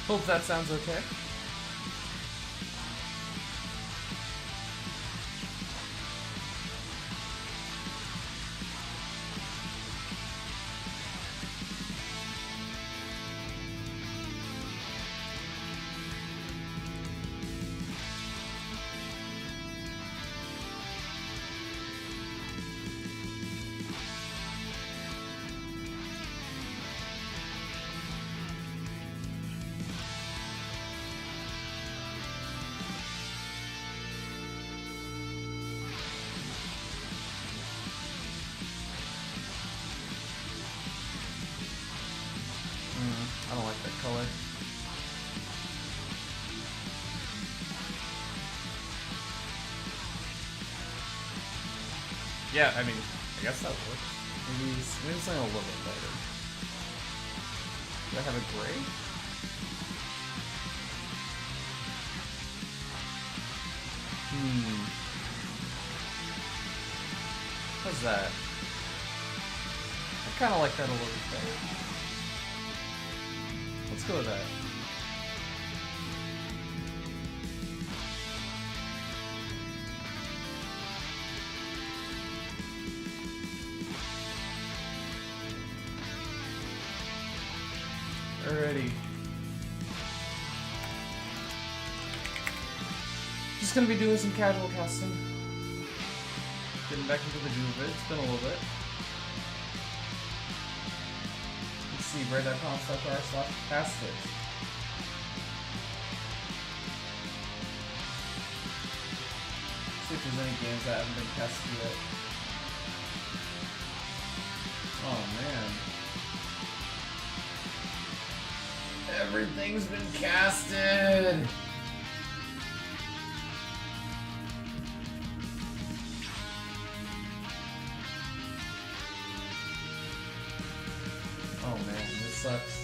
Hope that sounds okay. I don't like that color. Yeah, I mean, I guess that works. Maybe something a little bit lighter. Do I have a gray? How's that? I kind of like that a little bit better. Let's go with that. Alrighty. Just gonna be doing some casual casting. Getting back into the groove of it. It's been a little bit. Let's see, Braid.com/r/cast it. See if there's any games that haven't been casted yet. Oh man. Everything's been casted! Oh man, this sucks.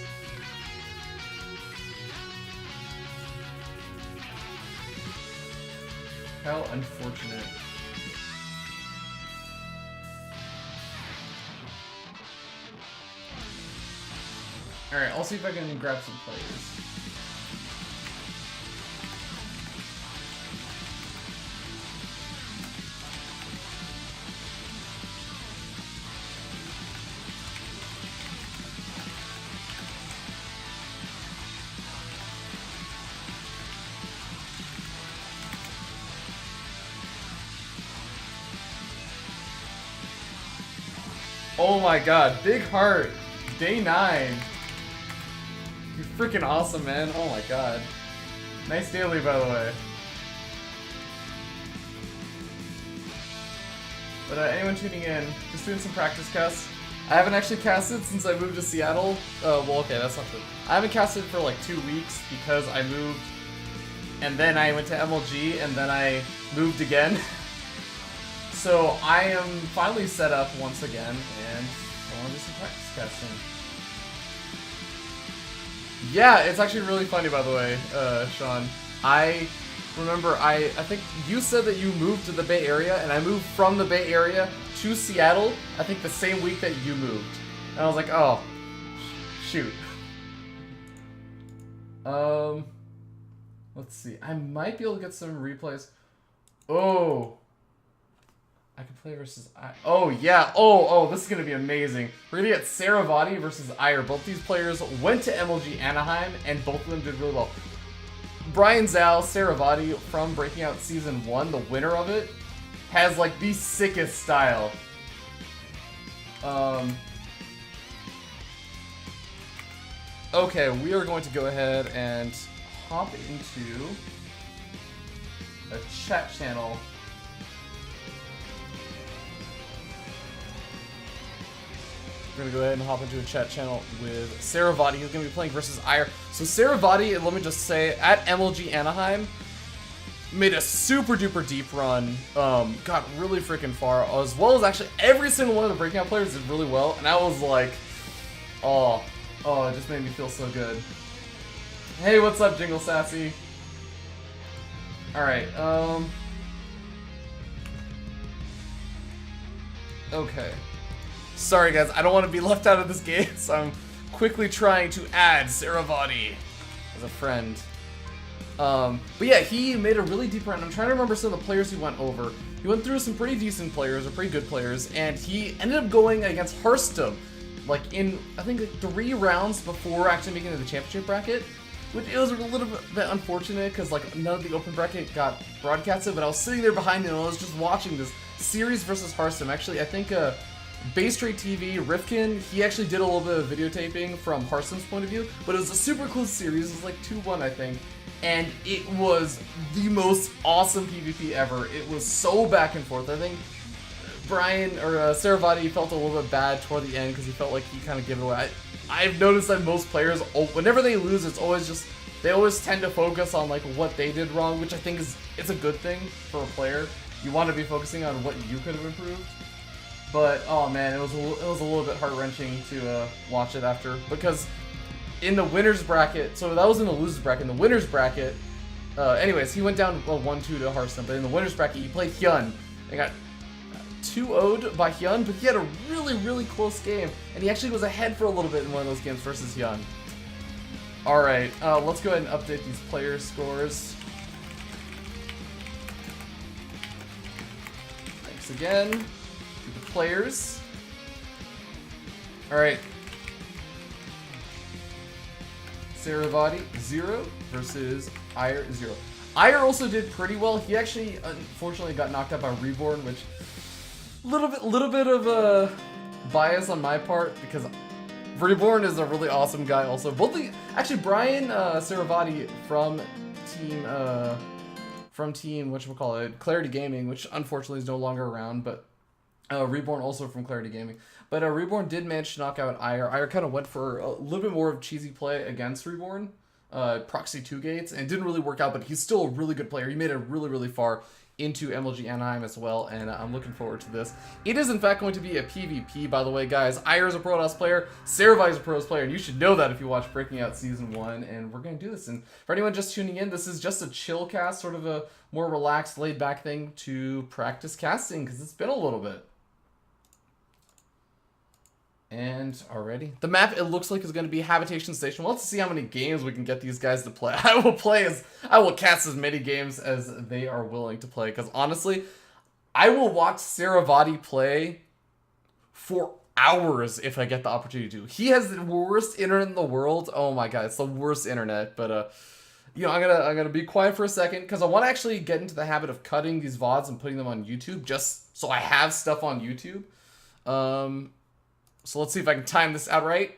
How unfortunate. Alright, I'll see if I can grab some players. Oh my god, Big Heart, day 9. You're freaking awesome, man. Oh my god. Nice daily, by the way. But anyone tuning in, just doing some practice casts. I haven't actually casted since I moved to Seattle. Well, okay, that's not true. I haven't casted for like 2 weeks because I moved, and then I went to MLG, and then I moved again. So I am finally set up once again, and I want to do some practice casting. Yeah, it's actually really funny, by the way, Sean. I remember, I think you said that you moved to the Bay Area, and I moved from the Bay Area to Seattle, I think the same week that you moved. And I was like, oh, shoot. Let's see. I might be able to get some replays. Oh. I can play versus Oh, yeah. Oh, this is going to be amazing. We're going to get SaroVati versus AiuR. Both these players went to MLG Anaheim, and both of them did really well. Brian Zal, SaroVati, from Breaking Out Season 1, the winner of it, has, like, the sickest style. Okay, we are going to go ahead and hop into a chat channel. We're going to go ahead and hop into a chat channel with SaroVati, who's going to be playing versus AiuR. So SaroVati, let me just say, at MLG Anaheim, made a super duper deep run, got really freaking far, as well as actually every single one of the Breaking Out players did really well, and I was like, oh, it just made me feel so good. Hey, what's up, Jingle Sassy? Alright, okay. Sorry guys, I don't want to be left out of this game, so I'm quickly trying to add SaroVati. as a friend. But yeah, he made a really deep run. I'm trying to remember some of the players he went over. He went through some pretty decent players, or pretty good players, and he ended up going against Hearthstone, like in, I think, like 3 rounds before actually making it to the championship bracket. Which it was a little bit unfortunate, because like none of the open bracket got broadcasted, but I was sitting there behind him and I was just watching this series versus Hearthstone. Actually, I think Base Trade TV, Rifkin, he actually did a little bit of videotaping from Hearthstone's point of view, but it was a super close series. It was like 2-1, I think. And it was the most awesome PvP ever. It was so back and forth. I think Brian, or SaroVati, felt a little bit bad toward the end because he felt like he kind of gave it away. I've noticed that most players, whenever they lose, it's always just, they always tend to focus on like what they did wrong, which I think it's a good thing for a player. You want to be focusing on what you could have improved. But oh man, it was a little bit heart-wrenching to watch it after, because in the winners bracket, so that was in the losers bracket. In the winners bracket, anyways, he went down 1-2 to Hearthstone, but in the winners bracket, he played Hyun and got 2-0'd by Hyun, but he had a really close game, and he actually was ahead for a little bit in one of those games versus Hyun. Alright, let's go ahead and update these player scores. Thanks again to the players. Alright. SaroVati 0 versus AiuR 0. AiuR also did pretty well. He actually, unfortunately, got knocked out by Reborn, which little bit of a bias on my part, because Reborn is a really awesome guy. Also, actually Brian SaroVati from team whatchamacallit, Clarity Gaming, which unfortunately is no longer around, but Reborn also from Clarity Gaming. But Reborn did manage to knock out AiuR. AiuR kind of went for a little bit more of cheesy play against Reborn, proxy 2 gates, and it didn't really work out, but he's still a really good player. He made it really far into MLG Anaheim as well, and I'm looking forward to this. It is in fact going to be a PvP, by the way, guys. AiuR is a Protoss player, SaroVati is a Protoss player, and you should know that if you watch Breaking Out Season 1, and we're going to do this. And for anyone just tuning in, this is just a chill cast, sort of a more relaxed, laid-back thing to practice casting, because it's been a little bit. And already, the map, it looks like, is going to be Habitation Station. Well, let's see how many games we can get these guys to play. I will cast as many games as they are willing to play, because honestly, I will watch SaroVati play for hours if I get the opportunity to. He has the worst internet in the world. Oh my god, it's the worst internet. But you know, I'm gonna be quiet for a second, because I want to actually get into the habit of cutting these VODs and putting them on YouTube, just so I have stuff on YouTube. So let's see if I can time this out right.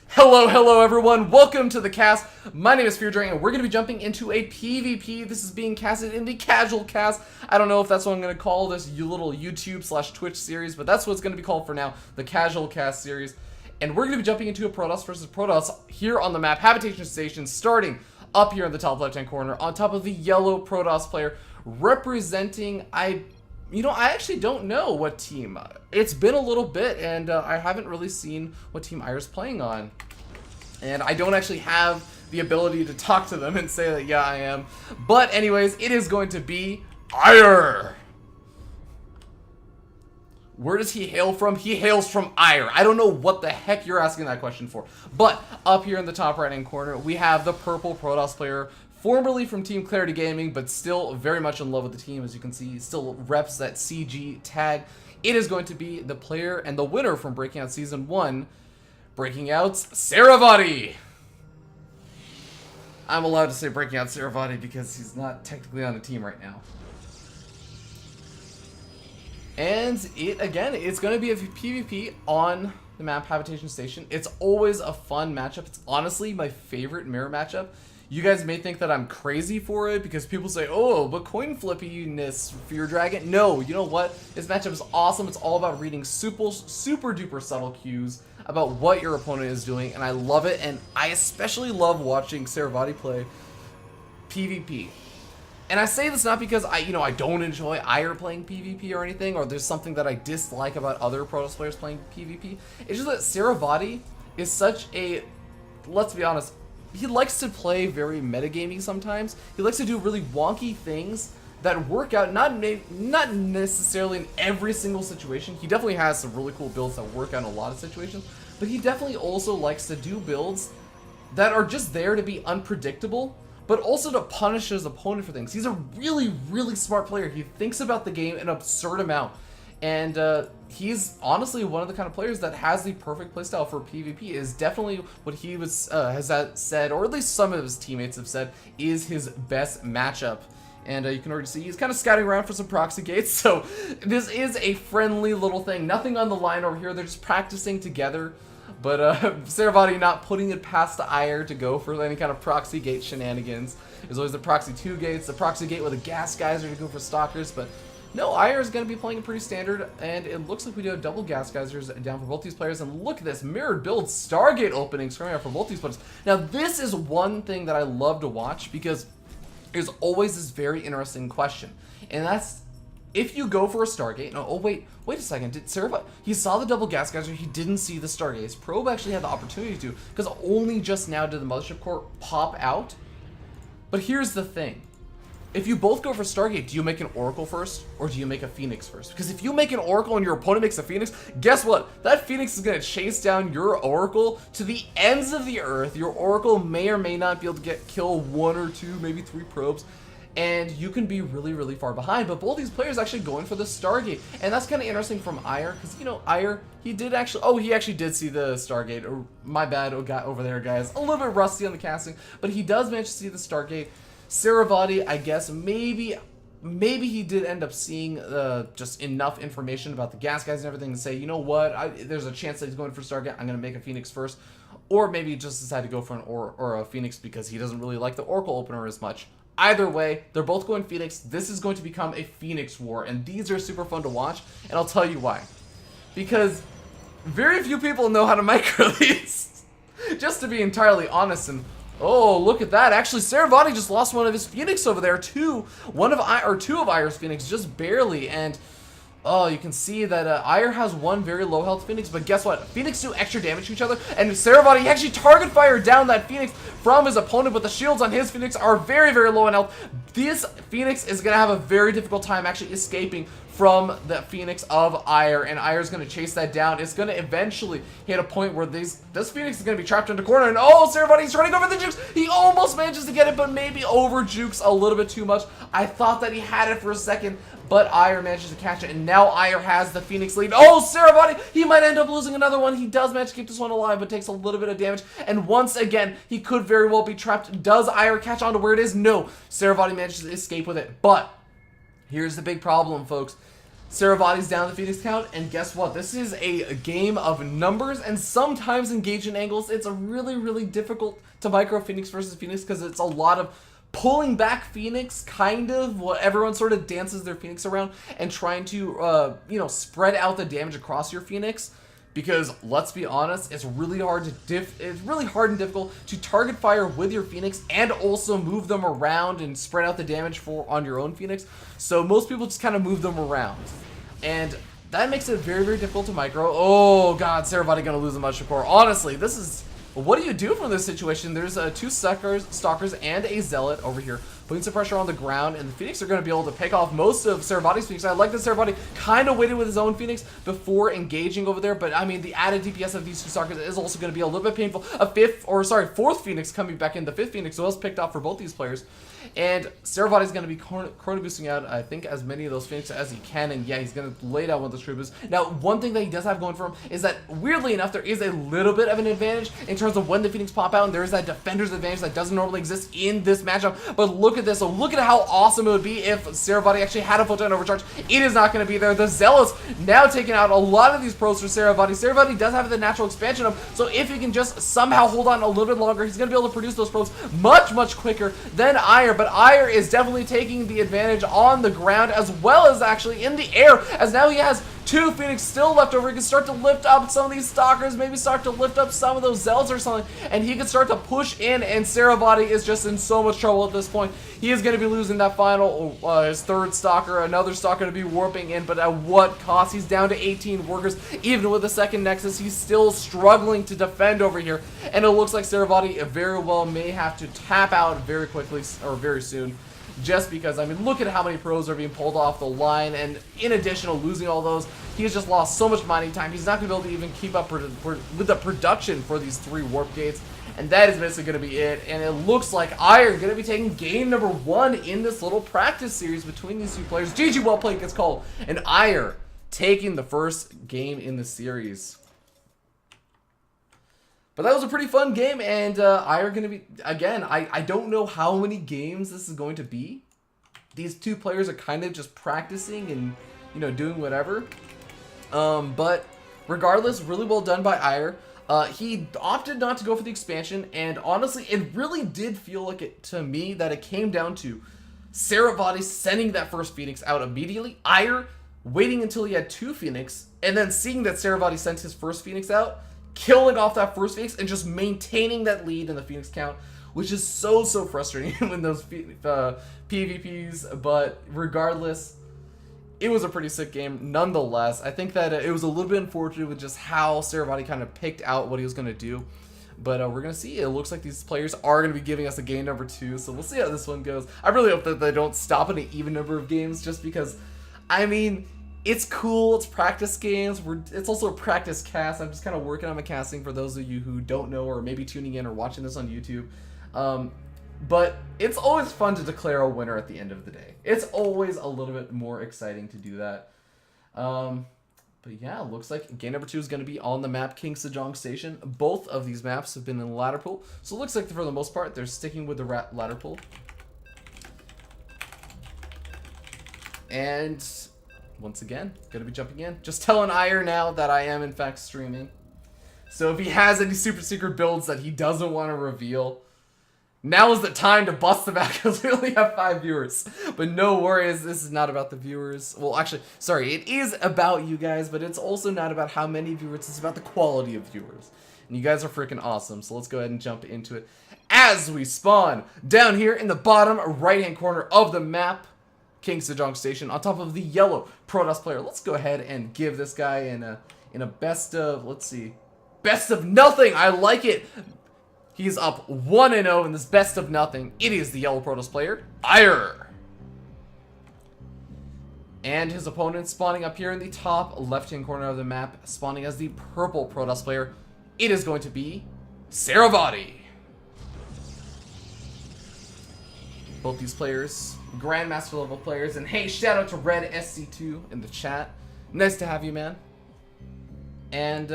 Hello everyone, welcome to the cast. My name is FearDragon, and we're going to be jumping into a PvP. This is being casted in the casual cast. I don't know if that's what I'm going to call this little YouTube/Twitch series, but that's what it's going to be called for now, the casual cast series. And we're going to be jumping into a Protoss versus Protoss here on the map, Habitation Station, starting up here in the top left-hand corner, on top of the yellow Protoss player, representing, I actually don't know what team. It's been a little bit, and I haven't really seen what team AiuR's playing on. And I don't actually have the ability to talk to them and say that, yeah, I am. But anyways, it is going to be AiuR. Where does he hail from? He hails from AiuR. I don't know what the heck you're asking that question for. But up here in the top right-hand corner, we have the purple Protoss player, formerly from Team Clarity Gaming, but still very much in love with the team. As you can see, he still reps that CG tag. It is going to be the player and the winner from Breaking Out Season 1, Breaking Out's SaroVati. I'm allowed to say Breaking Out SaroVati because he's not technically on the team right now. And it's going to be a PvP on the map Habitation Station. It's always a fun matchup. It's honestly my favorite mirror matchup. You guys may think that I'm crazy for it because people say, oh, but coin flippiness, FearDragon. No, you know what? This matchup is awesome. It's all about reading super duper subtle cues about what your opponent is doing, and I love it. And I especially love watching SaroVati play PvP. And I say this not because I don't enjoy AiuR playing PvP or anything, or there's something that I dislike about other Protoss players playing PvP. It's just that SaroVati is such a, let's be honest, he likes to play very metagaming sometimes. He likes to do really wonky things that work out, not necessarily in every single situation. He definitely has some really cool builds that work out in a lot of situations, but he definitely also likes to do builds that are just there to be unpredictable, but also to punish his opponent for things. He's a really, really smart player. He thinks about the game an absurd amount. And he's honestly one of the kind of players that has the perfect playstyle for PvP. Is definitely what he has said, or at least some of his teammates have said, is his best matchup. And you can already see he's kind of scouting around for some proxy gates. So this is a friendly little thing. Nothing on the line over here. They're just practicing together. But SaroVati not putting it past the AiuR to go for any kind of proxy gate shenanigans. There's always the proxy 2 gates, the proxy gate with a gas geyser to go for stalkers, but no, AiuR is going to be playing pretty standard, and it looks like we do have double gas geysers down for both these players. And look at this mirrored build Stargate openings coming out for both these players. Now, this is one thing that I love to watch, because there's always this very interesting question, and that's if you go for a Stargate. No, oh wait a second. Did SaroVati? He saw the double gas geyser. He didn't see the Stargate. His probe actually had the opportunity to, because only just now did the mothership core pop out. But here's the thing. If you both go for Stargate, do you make an Oracle first, or do you make a Phoenix first? Because if you make an Oracle and your opponent makes a Phoenix, guess what? That Phoenix is going to chase down your Oracle to the ends of the earth. Your Oracle may or may not be able to kill 1 or 2, maybe 3 probes, and you can be really, really far behind. But both these players actually going for the Stargate, and that's kind of interesting from AiuR, because, you know, AiuR, he actually did see the Stargate. Or, my bad, over there, guys. A little bit rusty on the casting, but he does manage to see the Stargate. SaroVati, I guess, maybe he did end up seeing just enough information about the gas guys and everything to say, you know what, there's a chance that he's going for Stargate, I'm going to make a Phoenix first. Or maybe he just decided to go for an or a Phoenix because he doesn't really like the Oracle opener as much. Either way, they're both going Phoenix. This is going to become a Phoenix war, and these are super fun to watch, and I'll tell you why. Because very few people know how to micro these. Just to be entirely honest. And oh, look at that. Actually, SaroVati just lost one of his Phoenix over there. Two of AiuR's Phoenix, just barely. And oh, you can see that AiuR has one very low health Phoenix, but guess what? Phoenix do extra damage to each other, and SaroVati actually target fire down that Phoenix from his opponent, but the shields on his Phoenix are very, very low in health. This Phoenix is going to have a very difficult time actually escaping from the Phoenix of AiuR, and AiuR is going to chase that down. It's going to eventually hit a point where this Phoenix is going to be trapped in the corner, and oh, SaroVati's running over the jukes. He almost manages to get it, but maybe over jukes a little bit too much. I thought that he had it for a second, but AiuR manages to catch it, and now AiuR has the Phoenix lead. Oh, SaroVati, he might end up losing another one. He does manage to keep this one alive, but takes a little bit of damage, and once again, he could very well be trapped. Does AiuR catch on to where it is? No. SaroVati manages to escape with it, but here's the big problem, folks. SaroVati's down the Phoenix count, and guess what? This is a game of numbers, and sometimes engagement angles. It's a really, really difficult to micro Phoenix versus Phoenix because it's a lot of pulling back Phoenix, kind of. What everyone sort of dances their Phoenix around and trying to, spread out the damage across your Phoenix. Because let's be honest, it's really hard and difficult to target fire with your Phoenix and also move them around and spread out the damage on your own Phoenix. So most people just kind of move them around, and that makes it very, very difficult to micro. Oh god, SaroVati gonna lose a much core. Honestly, this is, what do you do from this situation? There's 2 stalkers and a zealot over here, putting some pressure on the ground, and the Phoenix are going to be able to pick off most of SaroVati's Phoenix. I like that SaroVati kind of waited with his own Phoenix before engaging over there, but I mean, the added DPS of these 2 stalkers is also going to be a little bit painful. A fourth Phoenix coming back in, the 5th Phoenix was picked off for both these players. And SaroVati's going to be chrono boosting out, I think, as many of those Phoenix as he can, and yeah, he's going to lay down one of those true boosts. Now, one thing that he does have going for him is that, weirdly enough, there is a little bit of an advantage in terms of when the Phoenix pop out, and there is that defender's advantage that doesn't normally exist in this matchup. But look at this. So look at how awesome it would be if SaroVati actually had a photon overcharge. It is not going to be there. The Zealots now taking out a lot of these pros for SaroVati. SaroVati does have the natural expansion of, so if he can just somehow hold on a little bit longer, he's going to be able to produce those pros much, much quicker than AiuR. But AiuR is definitely taking the advantage on the ground as well as actually in the air, as now he has 2 Phoenix still left over. He can start to lift up some of these stalkers, maybe start to lift up some of those Zealots or something, and he can start to push in, and SaroVati is just in so much trouble at this point. He is going to be losing that final, his 3rd stalker, another stalker to be warping in, but at what cost? He's down to 18 workers. Even with the 2nd Nexus, he's still struggling to defend over here, and it looks like SaroVati very well may have to tap out very quickly, or very soon. just because, I mean, look at how many pros are being pulled off the line, and in addition to losing all those, he has just lost so much mining time. He's not going to be able to even keep up with the production for these 3 warp gates, and that is basically going to be it. And it looks like AiuR going to be taking game number 1 in this little practice series between these 2 players. GG, well played gets called, and AiuR taking the first game in the series. But that was a pretty fun game, and AiuR going to be, again, I don't know how many games this is going to be. These 2 players are kind of just practicing and, you know, doing whatever. But regardless, really well done by AiuR. He opted not to go for the expansion, and honestly, it really did feel like it to me that it came down to SaroVati sending that first Phoenix out immediately, AiuR waiting until he had 2 Phoenix, and then seeing that SaroVati sent his first Phoenix out, killing off that first Phoenix, and just maintaining that lead in the Phoenix count, which is so frustrating in those PvPs, but regardless, it was a pretty sick game nonetheless. I think that it was a little bit unfortunate with just how SaroVati kind of picked out what he was going to do. But we're going to see. It looks like these players are going to be giving us a game number 2. So we'll see how this one goes. I really hope that they don't stop at an even number of games, just because, I mean, it's cool. It's practice games. It's also a practice cast. I'm just kind of working on my casting for those of you who don't know or maybe tuning in or watching this on YouTube. But it's always fun to declare a winner at the end of the day. It's always a little bit more exciting to do that. But yeah, it looks like game number 2 is going to be on the map King Sejong Station. Both of these maps have been in the ladder pool. So it looks like for the most part, they're sticking with the ladder pool. And once again, going to be jumping in. Just telling AiuR now that I am in fact streaming. So if he has any super secret builds that he doesn't want to reveal, now is the time to bust them out, because we only have 5 viewers. But no worries, this is not about the viewers. Well, actually, sorry, it is about you guys, but it's also not about how many viewers. It's about the quality of viewers. And you guys are freaking awesome, so let's go ahead and jump into it. As we spawn down here in the bottom right-hand corner of the map, King Sejong Station, on top of the yellow Protoss player. Let's go ahead and give this guy in a best of, let's see, best of nothing. I like it. He's up 1-0 in this best of nothing. It is the yellow Protoss player, AiuR. And his opponent spawning up here in the top left-hand corner of the map, spawning as the purple Protoss player. It is going to be SaroVati. Both these players, Grandmaster level players. And hey, shout out to Red SC2 in the chat. Nice to have you, man. And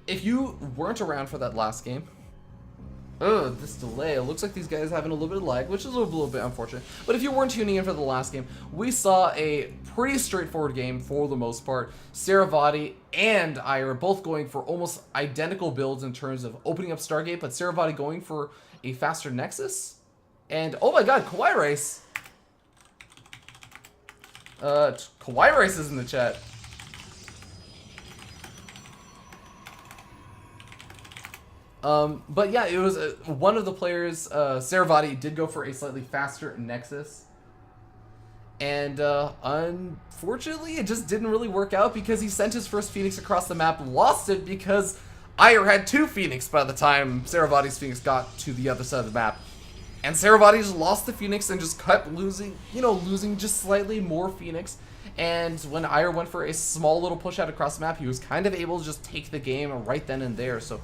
if you weren't around for that last game, oh, this delay. It looks like these guys having a little bit of lag, which is a little bit unfortunate. But if you weren't tuning in for the last game, we saw a pretty straightforward game for the most part. SaroVati and AiuR both going for almost identical builds in terms of opening up Stargate, but SaroVati going for a faster Nexus. And, oh my god, Kawaii Race. Kawaii Race is in the chat. But yeah, it was one of the players, SaroVati, did go for a slightly faster Nexus. And unfortunately, it just didn't really work out because he sent his first Phoenix across the map, lost it because AiuR had 2 Phoenix by the time SaroVati's Phoenix got to the other side of the map. And SaroVati just lost the Phoenix and just kept losing, you know, losing just slightly more Phoenix. And when AiuR went for a small little push out across the map, he was kind of able to just take the game right then and there. So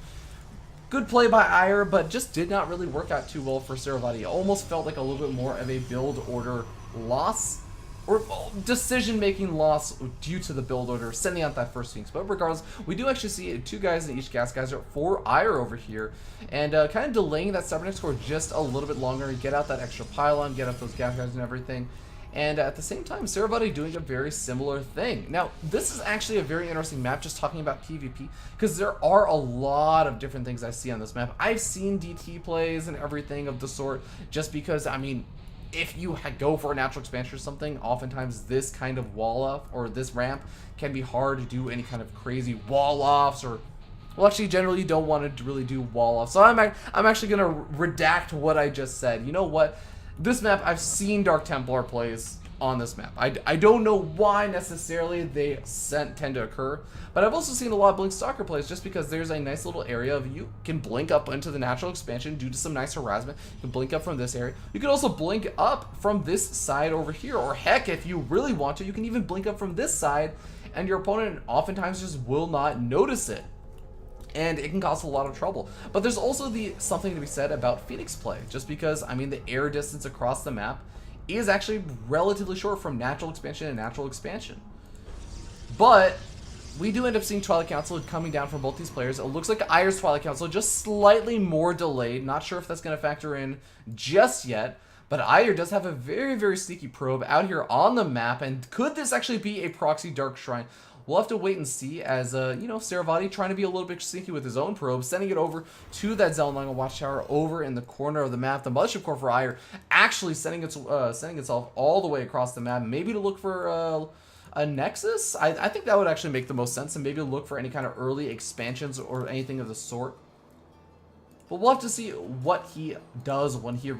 good play by AiuR, but just did not really work out too well for SaroVati. It almost felt like a little bit more of a build order loss, or decision-making loss due to the build order, sending out that first Phoenix. But regardless, we do actually see 2 guys in each gas geyser for AiuR over here, and kind of delaying that cybernetic score just a little bit longer, get out that extra pylon, get out those gas geysers and everything. And at the same time, SaroVati doing a very similar thing. Now, this is actually a very interesting map, just talking about PvP, because there are a lot of different things I see on this map. I've seen DT plays and everything of the sort, just because, I mean, if you go for a natural expansion or something, oftentimes this kind of wall off, or this ramp, can be hard to do any kind of crazy wall offs, or, well, actually, generally you don't want to really do wall offs. So I'm actually going to redact what I just said. You know what? This map, I've seen Dark Templar plays on this map. I don't know why necessarily they tend to occur, but I've also seen a lot of Blink Stalker plays just because there's a nice little area of you can blink up into the natural expansion due to some nice harassment. You can blink up from this area. You can also blink up from this side over here, or heck, if you really want to, you can even blink up from this side, and your opponent oftentimes just will not notice it. And it can cause a lot of trouble. But there's also something to be said about Phoenix play, just because, I mean, the air distance across the map is actually relatively short from natural expansion and natural expansion. But we do end up seeing Twilight Council coming down from both these players. It looks like AiuR's Twilight Council just slightly more delayed. Not sure if that's going to factor in just yet. But AiuR does have a very, very sneaky probe out here on the map. And could this actually be a proxy Dark Shrine? We'll have to wait and see as, you know, SaroVati trying to be a little bit sneaky with his own probe, sending it over to that Zelnanga Watchtower over in the corner of the map. The Mothership Core for AiuR actually sending itself all the way across the map, maybe to look for a Nexus. I think that would actually make the most sense, and maybe look for any kind of early expansions or anything of the sort. But we'll have to see what he does when he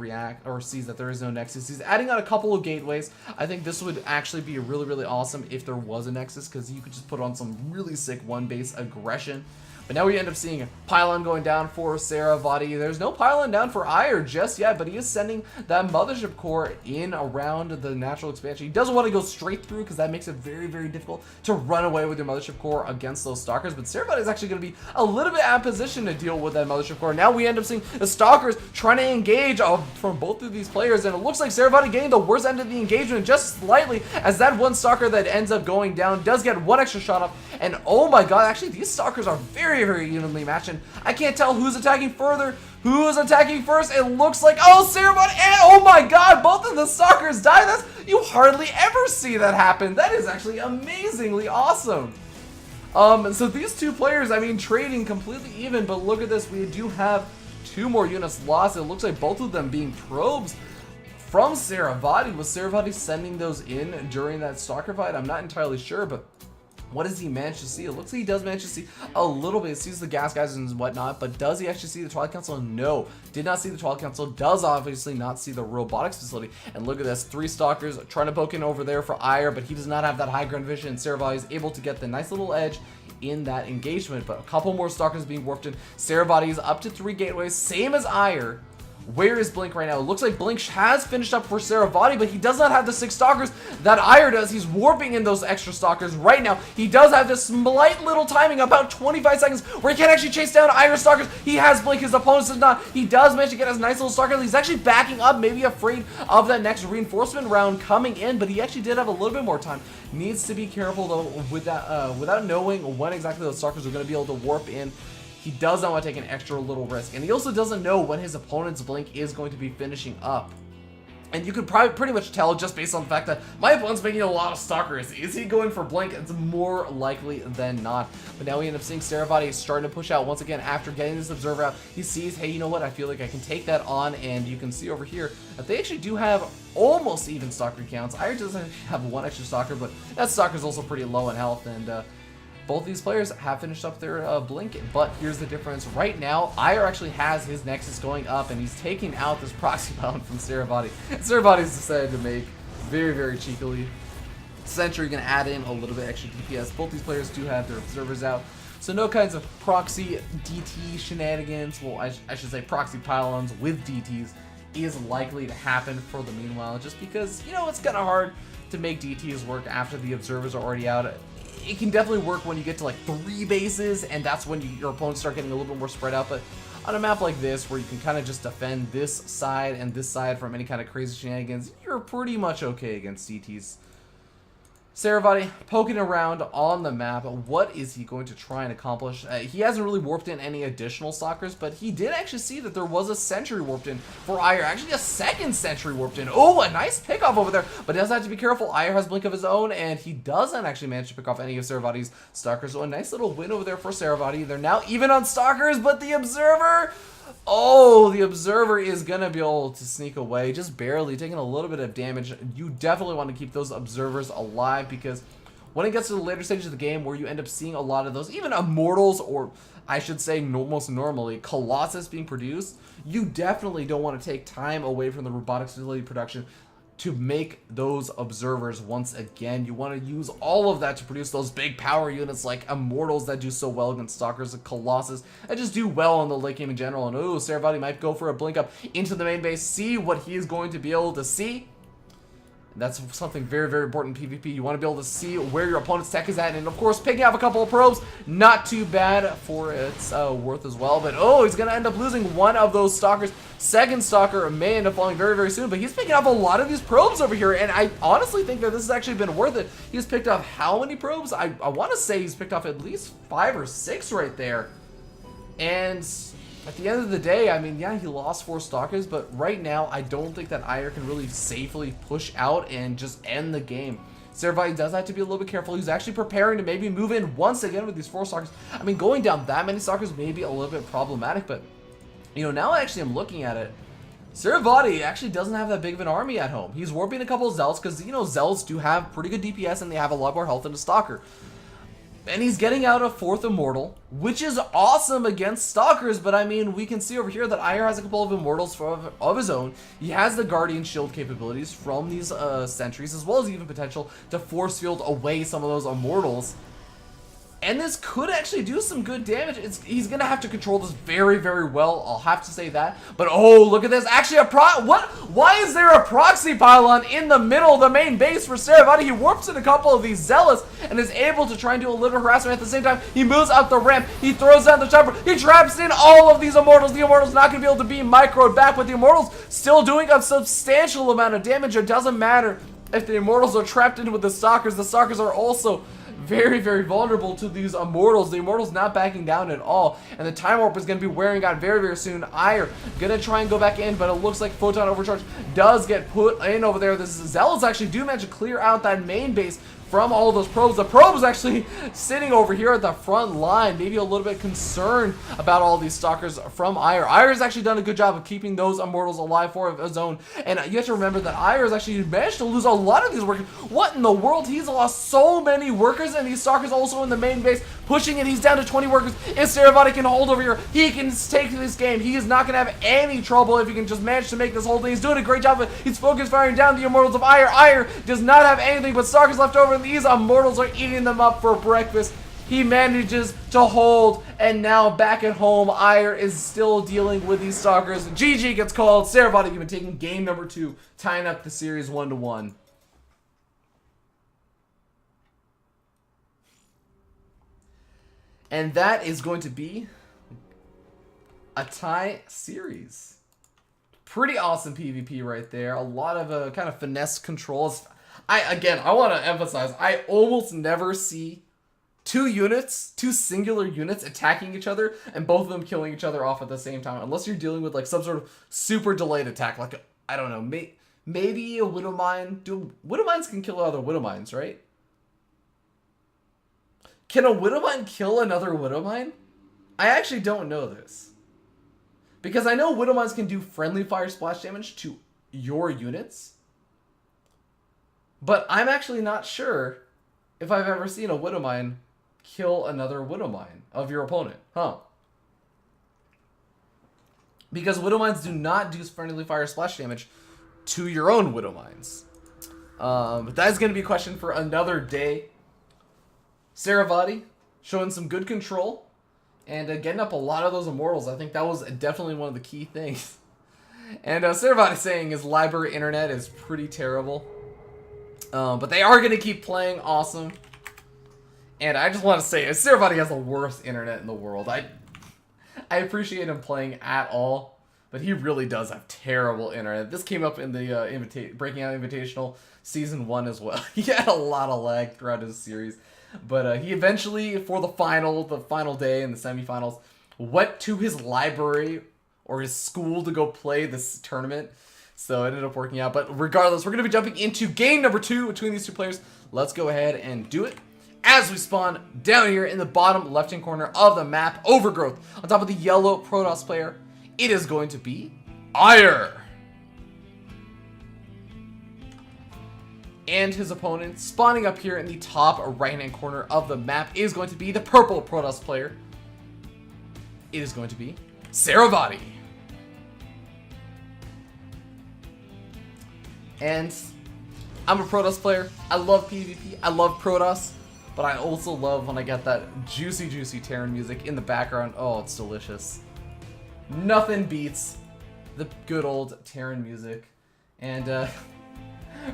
sees that there is no Nexus. He's adding on a couple of gateways. I think this would actually be really, really awesome if there was a Nexus, because you could just put on some really sick one-base aggression. But now we end up seeing a pylon going down for SaroVati. There's no pylon down for AiuR just yet, but he is sending that Mothership Core in around the natural expansion. He doesn't want to go straight through because that makes it very, very difficult to run away with your Mothership Core against those Stalkers. But SaroVati is actually going to be a little bit out of position to deal with that Mothership Core. Now we end up seeing the Stalkers trying to engage from both of these players, and it looks like SaroVati getting the worst end of the engagement just slightly, as that one Stalker that ends up going down does get one extra shot up. And oh my god, actually these Stalkers are very, very evenly matched, and I can't tell who's attacking further, who's attacking first. It looks like, oh, SaroVati, and oh my god, both of the Stalkers die. You hardly ever see that happen. That is actually amazingly awesome. So these two players, I mean, trading completely even, but look at this, we do have 2 more units lost. It looks like both of them being probes from SaroVati. Was SaroVati sending those in during that Stalker fight? I'm not entirely sure, but what does he manage to see? It looks like he does manage to see a little bit. He sees the gas guys and whatnot, but does he actually see the Twilight Council? No, did not see the Twilight Council. Does obviously not see the robotics facility. And look at this, 3 Stalkers trying to poke in over there for AiuR, but he does not have that high ground vision, and SaroVati is able to get the nice little edge in that engagement. But a couple more Stalkers being warped in. SaroVati is up to 3 gateways, same as AiuR. Where is Blink right now? It looks like Blink has finished up for SaroVati, but he does not have the 6 Stalkers that AiuR does. He's warping in those extra Stalkers right now. He does have this slight little timing, about 25 seconds, where he can actually chase down AiuR Stalkers. He has Blink, his opponent does not. He does manage to get his nice little Stalker. He's actually backing up, maybe afraid of that next reinforcement round coming in, but he actually did have a little bit more time. Needs to be careful though with that, without knowing when exactly those Stalkers are going to be able to warp in. He does not want to take an extra little risk, and he also doesn't know when his opponent's Blink is going to be finishing up. And you could probably pretty much tell just based on the fact that my opponent's making a lot of Stalkers. Is he going for Blink? It's more likely than not. But now we end up seeing SaroVati starting to push out once again after getting this Observer out. He sees, hey, you know what? I feel like I can take that on, and you can see over here that they actually do have almost even Stalker counts. AiuR doesn't have 1 extra Stalker, but that Stalker's also pretty low in health, and both these players have finished up their Blink, but here's the difference. Right now, AiuR actually has his Nexus going up, and he's taking out this proxy bound from SaroVati. SaroVati's decided to make very, very cheekily. Sentry gonna add in a little bit extra DPS. Both these players do have their Observers out, so no kinds of proxy DT shenanigans. Well, I should say proxy pylons with DTs is likely to happen for the meanwhile, just because, you know, it's kind of hard to make DTs work after the Observers are already out. It can definitely work when you get to like 3 bases, and that's when your opponents start getting a little bit more spread out. But on a map like this, where you can kind of just defend this side and this side from any kind of crazy shenanigans, you're pretty much okay against DTs. SaroVati poking around on the map. What is he going to try and accomplish? He hasn't really warped in any additional Stalkers, but he did actually see that there was a Sentry warped in for AiuR. Actually, a second Sentry warped in. Oh, a nice pickoff over there, but does have to be careful. AiuR has Blink of his own, and he doesn't actually manage to pick off any of SaroVati's Stalkers. So a nice little win over there for SaroVati. They're now even on Stalkers, but the Observer... Oh, the Observer is going to be able to sneak away, just barely, taking a little bit of damage. You definitely want to keep those Observers alive, because when it gets to the later stages of the game where you end up seeing a lot of those, even Immortals, or I should say most normally, Colossus being produced, you definitely don't want to take time away from the robotics facility production. to make those observers once again. You want to use all of that to produce those big power units like Immortals that do so well against Stalkers, and Colossus that just do well in the late game in general. And ooh, SaroVati might go for a blink up into the main base, see what he is going to be able to see. That's something very, very important in PvP. You want to be able to see where your opponent's tech is at. And, of course, picking up a couple of probes, not too bad for its worth as well. But, oh, he's going to end up losing one of those Stalkers. Second Stalker may end up falling very, very soon. But he's picking up a lot of these probes over here. And I honestly think that this has actually been worth it. He's picked up how many probes? I want to say he's picked up at least 5 or 6 right there. And at the end of the day, I mean, yeah, he lost 4 Stalkers, but right now, I don't think that AiuR can really safely push out and just end the game. SaroVati does have to be a little bit careful. He's actually preparing to maybe move in once again with these 4 Stalkers. I mean, going down that many Stalkers may be a little bit problematic, but, you know, now actually I'm looking at it. SaroVati actually doesn't have that big of an army at home. He's warping a couple of Zealots because, you know, Zealots do have pretty good DPS and they have a lot more health than a Stalker. And he's getting out a 4th Immortal, which is awesome against Stalkers, but I mean, we can see over here that AiuR has a couple of Immortals of his own. He has the Guardian Shield capabilities from these sentries, as well as even potential to force field away some of those Immortals. And this could actually do some good damage. He's going to have to control this very, very well. I'll have to say that. But, oh, look at this. Actually, why is there a proxy pylon in the middle of the main base for SaroVati? He warps in a couple of these Zealots and is able to try and do a little harassment. At the same time, he moves up the ramp. He throws down the chopper. He traps in all of these Immortals. The Immortals not going to be able to be microed back, but the Immortals still doing a substantial amount of damage. It doesn't matter if the Immortals are trapped in with the Stalkers. The Stalkers are also very, very vulnerable to these Immortals. The Immortals not backing down at all. And the Time Warp is going to be wearing out very, very soon. AiuR going to try and go back in, but it looks like Photon Overcharge does get put in over there. This Zealots actually do manage to clear out that main base from all those probes. The probes actually sitting over here at the front line, maybe a little bit concerned about all these Stalkers from AiuR. AiuR has actually done a good job of keeping those Immortals alive for his own. And you have to remember that AiuR has actually managed to lose a lot of these workers. What in the world? He's lost so many workers, and these Stalkers also in the main base, pushing it. He's down to 20 workers. If SaroVati can hold over here, he can take this game. He is not going to have any trouble if he can just manage to make this whole thing. He's doing a great job of it. He's focus firing down the Immortals of AiuR. AiuR does not have anything but Stalkers left over, and these Immortals are eating them up for breakfast. He manages to hold, and now back at home, AiuR is still dealing with these Stalkers. GG gets called. SaroVati even taking game number 2, tying up the series 1-1. And that is going to be a tie series. Pretty awesome PvP right there. A lot of kind of finesse controls. I want to emphasize, I almost never see two singular units attacking each other and both of them killing each other off at the same time. Unless you're dealing with like some sort of super delayed attack. Like, I don't know, maybe a Widowmine. Widowmines can kill other Widowmines, right? Can a Widowmine kill another Widowmine? I actually don't know this. Because I know Widowmines can do friendly fire splash damage to your units. But I'm actually not sure if I've ever seen a Widowmine kill another Widowmine of your opponent. Huh. Because Widowmines do not do friendly fire splash damage to your own Widowmines. But that is going to be a question for another day. SaroVati showing some good control and getting up a lot of those Immortals. I think that was definitely one of the key things. And SaroVati saying his library internet is pretty terrible. But they are going to keep playing awesome. And I just want to say, SaroVati has the worst internet in the world. I appreciate him playing at all, but he really does have terrible internet. This came up in the Breaking Out Invitational Season 1 as well. He had a lot of lag throughout his series. But he eventually, for the final day in the semifinals, went to his library or his school to go play this tournament. So it ended up working out. But regardless, we're going to be jumping into game number 2 between these two players. Let's go ahead and do it. As we spawn down here in the bottom left-hand corner of the map, Overgrowth, on top of the yellow Protoss player, it is going to be AiuR. And his opponent, spawning up here in the top right-hand corner of the map, is going to be the purple Protoss player. It is going to be SaroVati. And I'm a Protoss player. I love PvP. I love Protoss. But I also love when I get that juicy, juicy Terran music in the background. Oh, it's delicious. Nothing beats the good old Terran music. And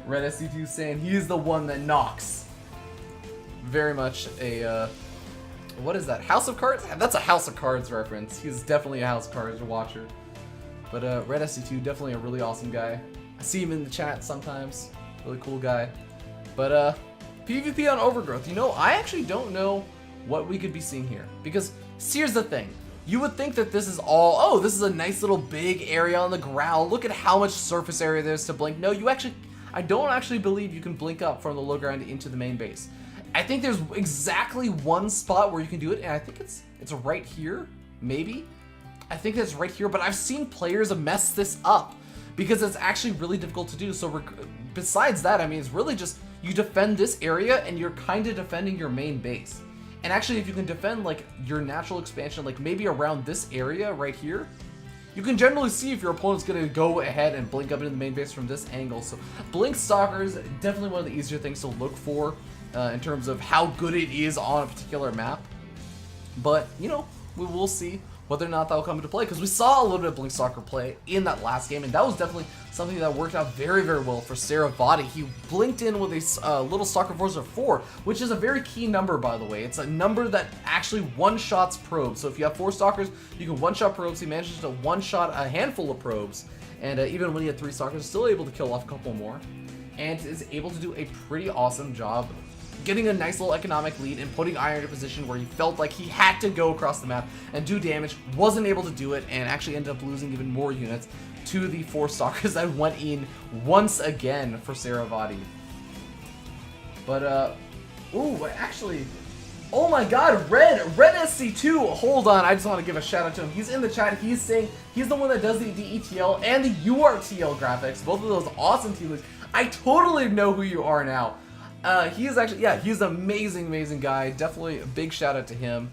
Red SC2 saying he's the one that knocks. Very much a, what is that? House of Cards? That's a House of Cards reference. He's definitely a House of Cards watcher. But Red SC2, definitely a really awesome guy. I see him in the chat sometimes. Really cool guy. But PvP on Overgrowth. You know, I actually don't know what we could be seeing here. Because here's the thing. You would think that this is all, oh, this is a nice little big area on the ground. Look at how much surface area there is to blink. No, you actually, I don't actually believe you can blink up from the low ground into the main base. I think there's exactly one spot where you can do it, and I think it's right here, maybe. I think that's right here, but I've seen players mess this up because it's actually really difficult to do. So besides that, I mean, it's really just you defend this area and you're kind of defending your main base. And actually, if you can defend like your natural expansion, like maybe around this area right here, you can generally see if your opponent's going to go ahead and blink up into the main base from this angle. So blink stalkers, definitely one of the easier things to look for in terms of how good it is on a particular map. But, you know, we will see whether or not that will come into play, because we saw a little bit of blink stalker play in that last game, and that was definitely something that worked out very, very well for SaroVati. He blinked in with a little stalker force of 4, which is a very key number, by the way. It's a number that actually one-shots probes. So if you have 4 stalkers, you can one-shot probes. He manages to one-shot a handful of probes, and even when he had 3 stalkers, still able to kill off a couple more, and is able to do a pretty awesome job getting a nice little economic lead and putting AiuR in a position where he felt like he had to go across the map and do damage, wasn't able to do it, and actually ended up losing even more units to the 4 stalkers that went in once again for SaroVati. But, ooh, actually, oh my god, Red SC2, hold on, I just want to give a shout out to him. He's in the chat, he's saying he's the one that does the ETL and the URTL graphics, both of those awesome teammates. I totally know who you are now. He is actually, yeah, he's an amazing guy. Definitely a big shout out to him.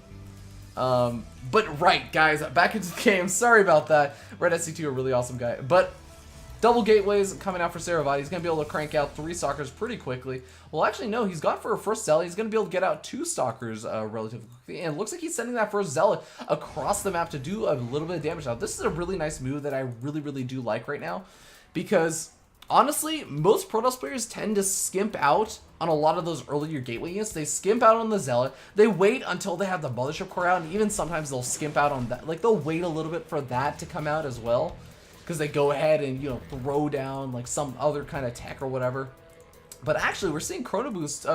But right, guys, back into the game. Sorry about that. Red SC2, a really awesome guy. But double gateways coming out for SaroVati. He's going to be able to crank out 3 stalkers pretty quickly. Well, actually, no, he's got for a first zealot. He's going to be able to get out 2 stalkers relatively quickly. And it looks like he's sending that first zealot across the map to do a little bit of damage. Now, this is a really nice move that I really do like right now. Because honestly, most Protoss players tend to skimp out on a lot of those earlier gateway units. They skimp out on the Zealot. They wait until they have the Mothership Core out, and even sometimes they'll skimp out on that. Like, they'll wait a little bit for that to come out as well, because they go ahead and, you know, throw down, like, some other kind of tech or whatever. But actually, we're seeing Chrono Boost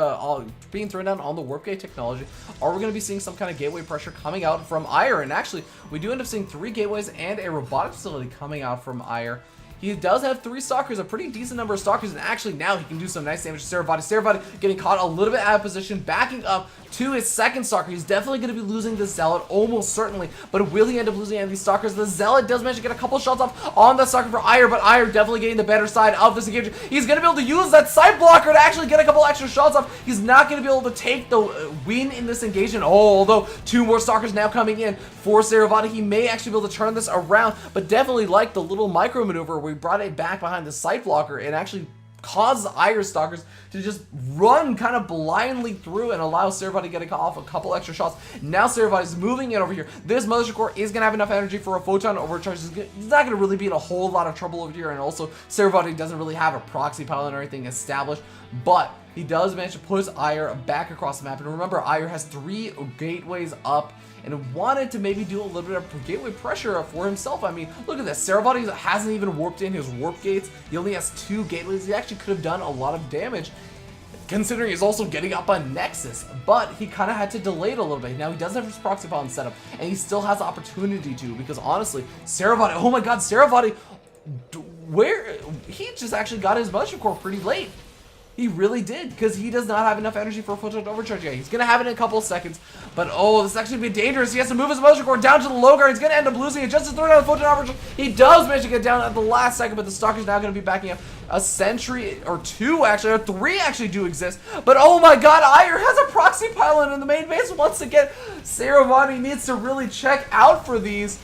being thrown down on the Warp Gate technology. Are we going to be seeing some kind of gateway pressure coming out from AiuR? And actually, we do end up seeing 3 gateways and a robotic facility coming out from AiuR. He does have 3 stalkers, a pretty decent number of stalkers, and actually now he can do some nice damage to SaroVati. SaroVati getting caught a little bit out of position, backing up to his second stalker. He's definitely going to be losing the Zealot, almost certainly, but will he end up losing any of these stalkers? The Zealot does manage to get a couple shots off on the stalker for AiuR, but AiuR definitely getting the better side of this engagement. He's going to be able to use that side blocker to actually get a couple extra shots off. He's not going to be able to take the win in this engagement, although 2 more stalkers now coming in for SaroVati. He may actually be able to turn this around, but definitely like the little micro maneuver where we brought it back behind the sight blocker and actually causes AiuR stalkers to just run kind of blindly through and allow SaroVati to get off a couple extra shots. Now SaroVati is moving in over here. This Mothership Core is going to have enough energy for a photon overcharge. He's not going to really be in a whole lot of trouble over here, and also SaroVati doesn't really have a proxy pylon or anything established, but he does manage to push AiuR back across the map. And remember, AiuR has 3 gateways up and wanted to maybe do a little bit of gateway pressure for himself. I mean, look at this. SaroVati hasn't even warped in his warp gates. He only has 2 gateways. He actually could have done a lot of damage, considering he's also getting up on Nexus, but he kind of had to delay it a little bit. Now he does have his proxy pylon set up, and he still has the opportunity to, because honestly, SaroVati, oh my god, SaroVati, where he just actually got his Mothership Core pretty late. He really did, because he does not have enough energy for a photon overcharge yet. He's going to have it in a couple of seconds, but oh, this is actually going to be dangerous. He has to move his Mothership Core down to the low guard. He's going to end up losing it just to throw down the photon overcharge. He does manage to get down at the last second, but the Stalker's now going to be backing up. A sentry, or 2 actually, or 3 actually do exist, but oh my god, AiuR has a proxy pylon in the main base once again. SaroVati needs to really check out for these.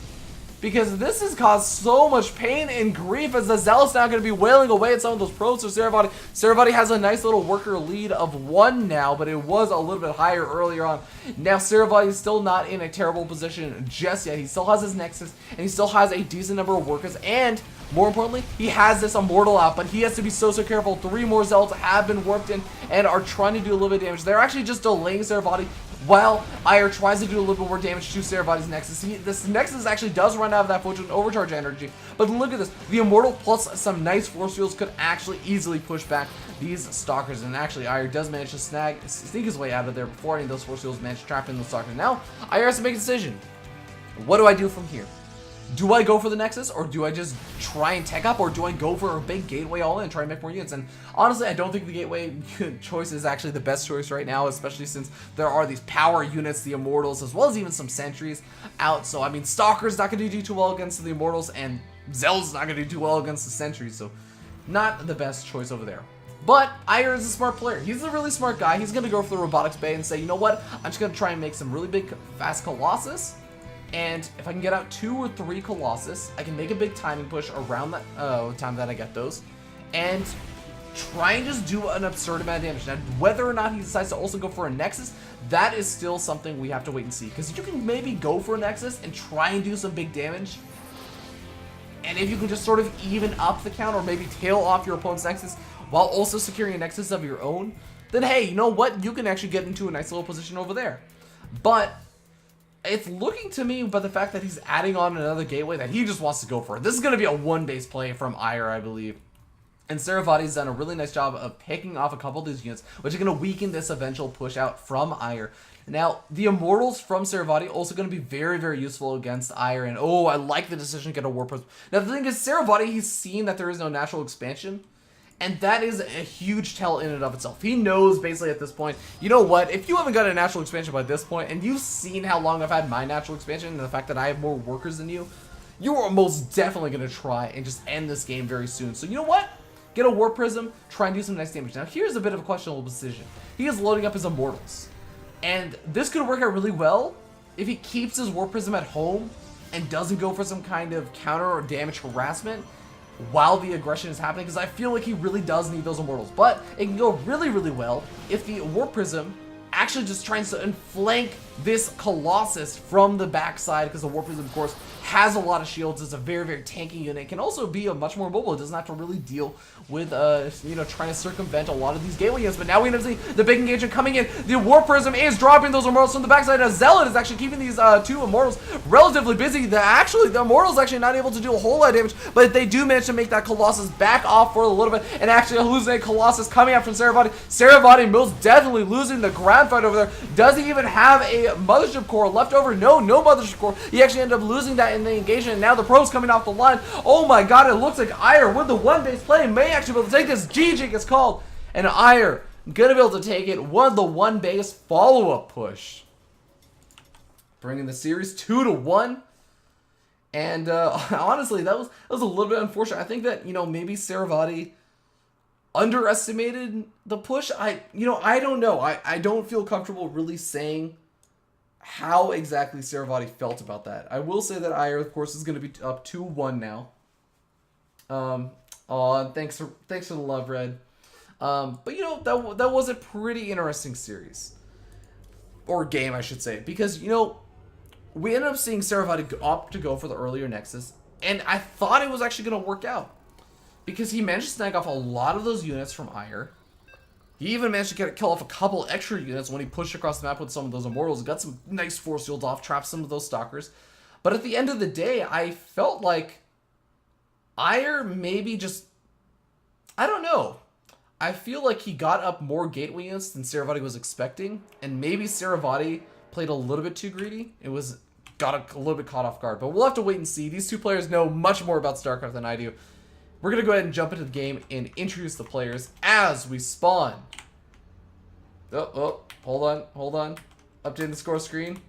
because this has caused so much pain and grief as the Zealot's now going to be wailing away at some of those pros. So SaroVati. SaroVati has a nice little worker lead of 1 now, but it was a little bit higher earlier on. Now SaroVati is still not in a terrible position just yet. He still has his Nexus, and he still has a decent number of workers, and more importantly, he has this Immortal out, but he has to be so careful. 3 more Zealots have been warped in and are trying to do a little bit of damage. They're actually just delaying SaroVati while AiuR tries to do a little bit more damage to SaroVati's Nexus. This Nexus actually does run out of that Fortune Overcharge energy, but look at this. The Immortal plus some nice Force Fields could actually easily push back these Stalkers, and actually AiuR does manage to sneak his way out of there before any of those Force Fields manage to trap in those Stalkers. Now, AiuR has to make a decision. What do I do from here? Do I go for the Nexus, or do I just try and tech up, or do I go for a big Gateway all in and try and make more units? And honestly, I don't think the Gateway choice is actually the best choice right now, especially since there are these power units, the Immortals, as well as even some Sentries out. So, I mean, Stalker's not going to do too well against the Immortals, and Zell's not going to do too well against the Sentries, so not the best choice over there. But AiuR is a smart player. He's a really smart guy. He's going to go for the Robotics Bay and say, you know what, I'm just going to try and make some really big, fast Colossus. And if I can get out 2 or 3 Colossus, I can make a big timing push around that time that I get those, and try and just do an absurd amount of damage. Now, whether or not he decides to also go for a Nexus, that is still something we have to wait and see. Because you can maybe go for a Nexus and try and do some big damage, and if you can just sort of even up the count or maybe tail off your opponent's Nexus while also securing a Nexus of your own, then hey, you know what? You can actually get into a nice little position over there. But it's looking to me by the fact that he's adding on another Gateway that he just wants to go for it. This is going to be a 1-base play from AiuR, I believe. And SaroVati's done a really nice job of picking off a couple of these units, which are going to weaken this eventual push out from AiuR. Now, the Immortals from SaroVati also going to be very useful against AiuR. And oh, I like the decision to get a Warp Prism. Now, the thing is, SaroVati, he's seen that there is no natural expansion. And that is a huge tell in and of itself. He knows basically at this point, you know what, if you haven't got a natural expansion by this point, and you've seen how long I've had my natural expansion and the fact that I have more workers than you are most definitely going to try and just end this game very soon. So you know what? Get a Warp Prism, try and do some nice damage. Now here's a bit of a questionable decision. He is loading up his Immortals. And this could work out really well if he keeps his Warp Prism at home and doesn't go for some kind of counter or damage harassment while the aggression is happening, because I feel like he really does need those Immortals. But it can go really well if the Warp Prism actually just tries to flank this Colossus from the backside, because the Warp Prism, of course, has a lot of shields. It's a very tanky unit. It can also be much more mobile. It doesn't have to really deal with, trying to circumvent a lot of these Gateway units. But now we see the big engagement coming in. The Warp Prism is dropping those Immortals from the backside. A Zealot is actually keeping these 2 Immortals relatively busy. The Immortals actually not able to do a whole lot of damage, but they do manage to make that Colossus back off for a little bit, and actually hallucinate Colossus coming out from SaroVati. SaroVati most definitely losing the ground fight over there. Does he even have a Mothership Core left over? No Mothership Core. He actually ended up losing that in the engagement, and now the pros coming off the line. Oh my god, it looks like AiuR with the 1-base play may actually be able to take this. GG gets called, and AiuR gonna be able to take it. One of the 1-base follow-up push, bringing the series 2-1. And honestly, that was a little bit unfortunate. I think that, maybe SaroVati underestimated the push. I don't know. I don't feel comfortable really saying how exactly SaroVati felt about that. I will say that AiuR, of course, is going to be up 2-1 now. Thanks for the love, Red. But that was a pretty interesting series, or game, I should say, because we ended up seeing SaroVati opt to go for the earlier Nexus, and I thought it was actually going to work out because he managed to snag off a lot of those units from AiuR. He even managed to kill off a couple extra units when he pushed across the map with some of those Immortals. Got some nice Force Fields off, trapped some of those Stalkers. But at the end of the day, I felt like AiuR maybe just, I don't know. I feel like he got up more Gateway units than SaroVati was expecting. And maybe SaroVati played a little bit too greedy. Got a little bit caught off guard. But we'll have to wait and see. These two players know much more about StarCraft than I do. We're going to go ahead and jump into the game and introduce the players as we spawn. Oh, hold on. Updating the score screen.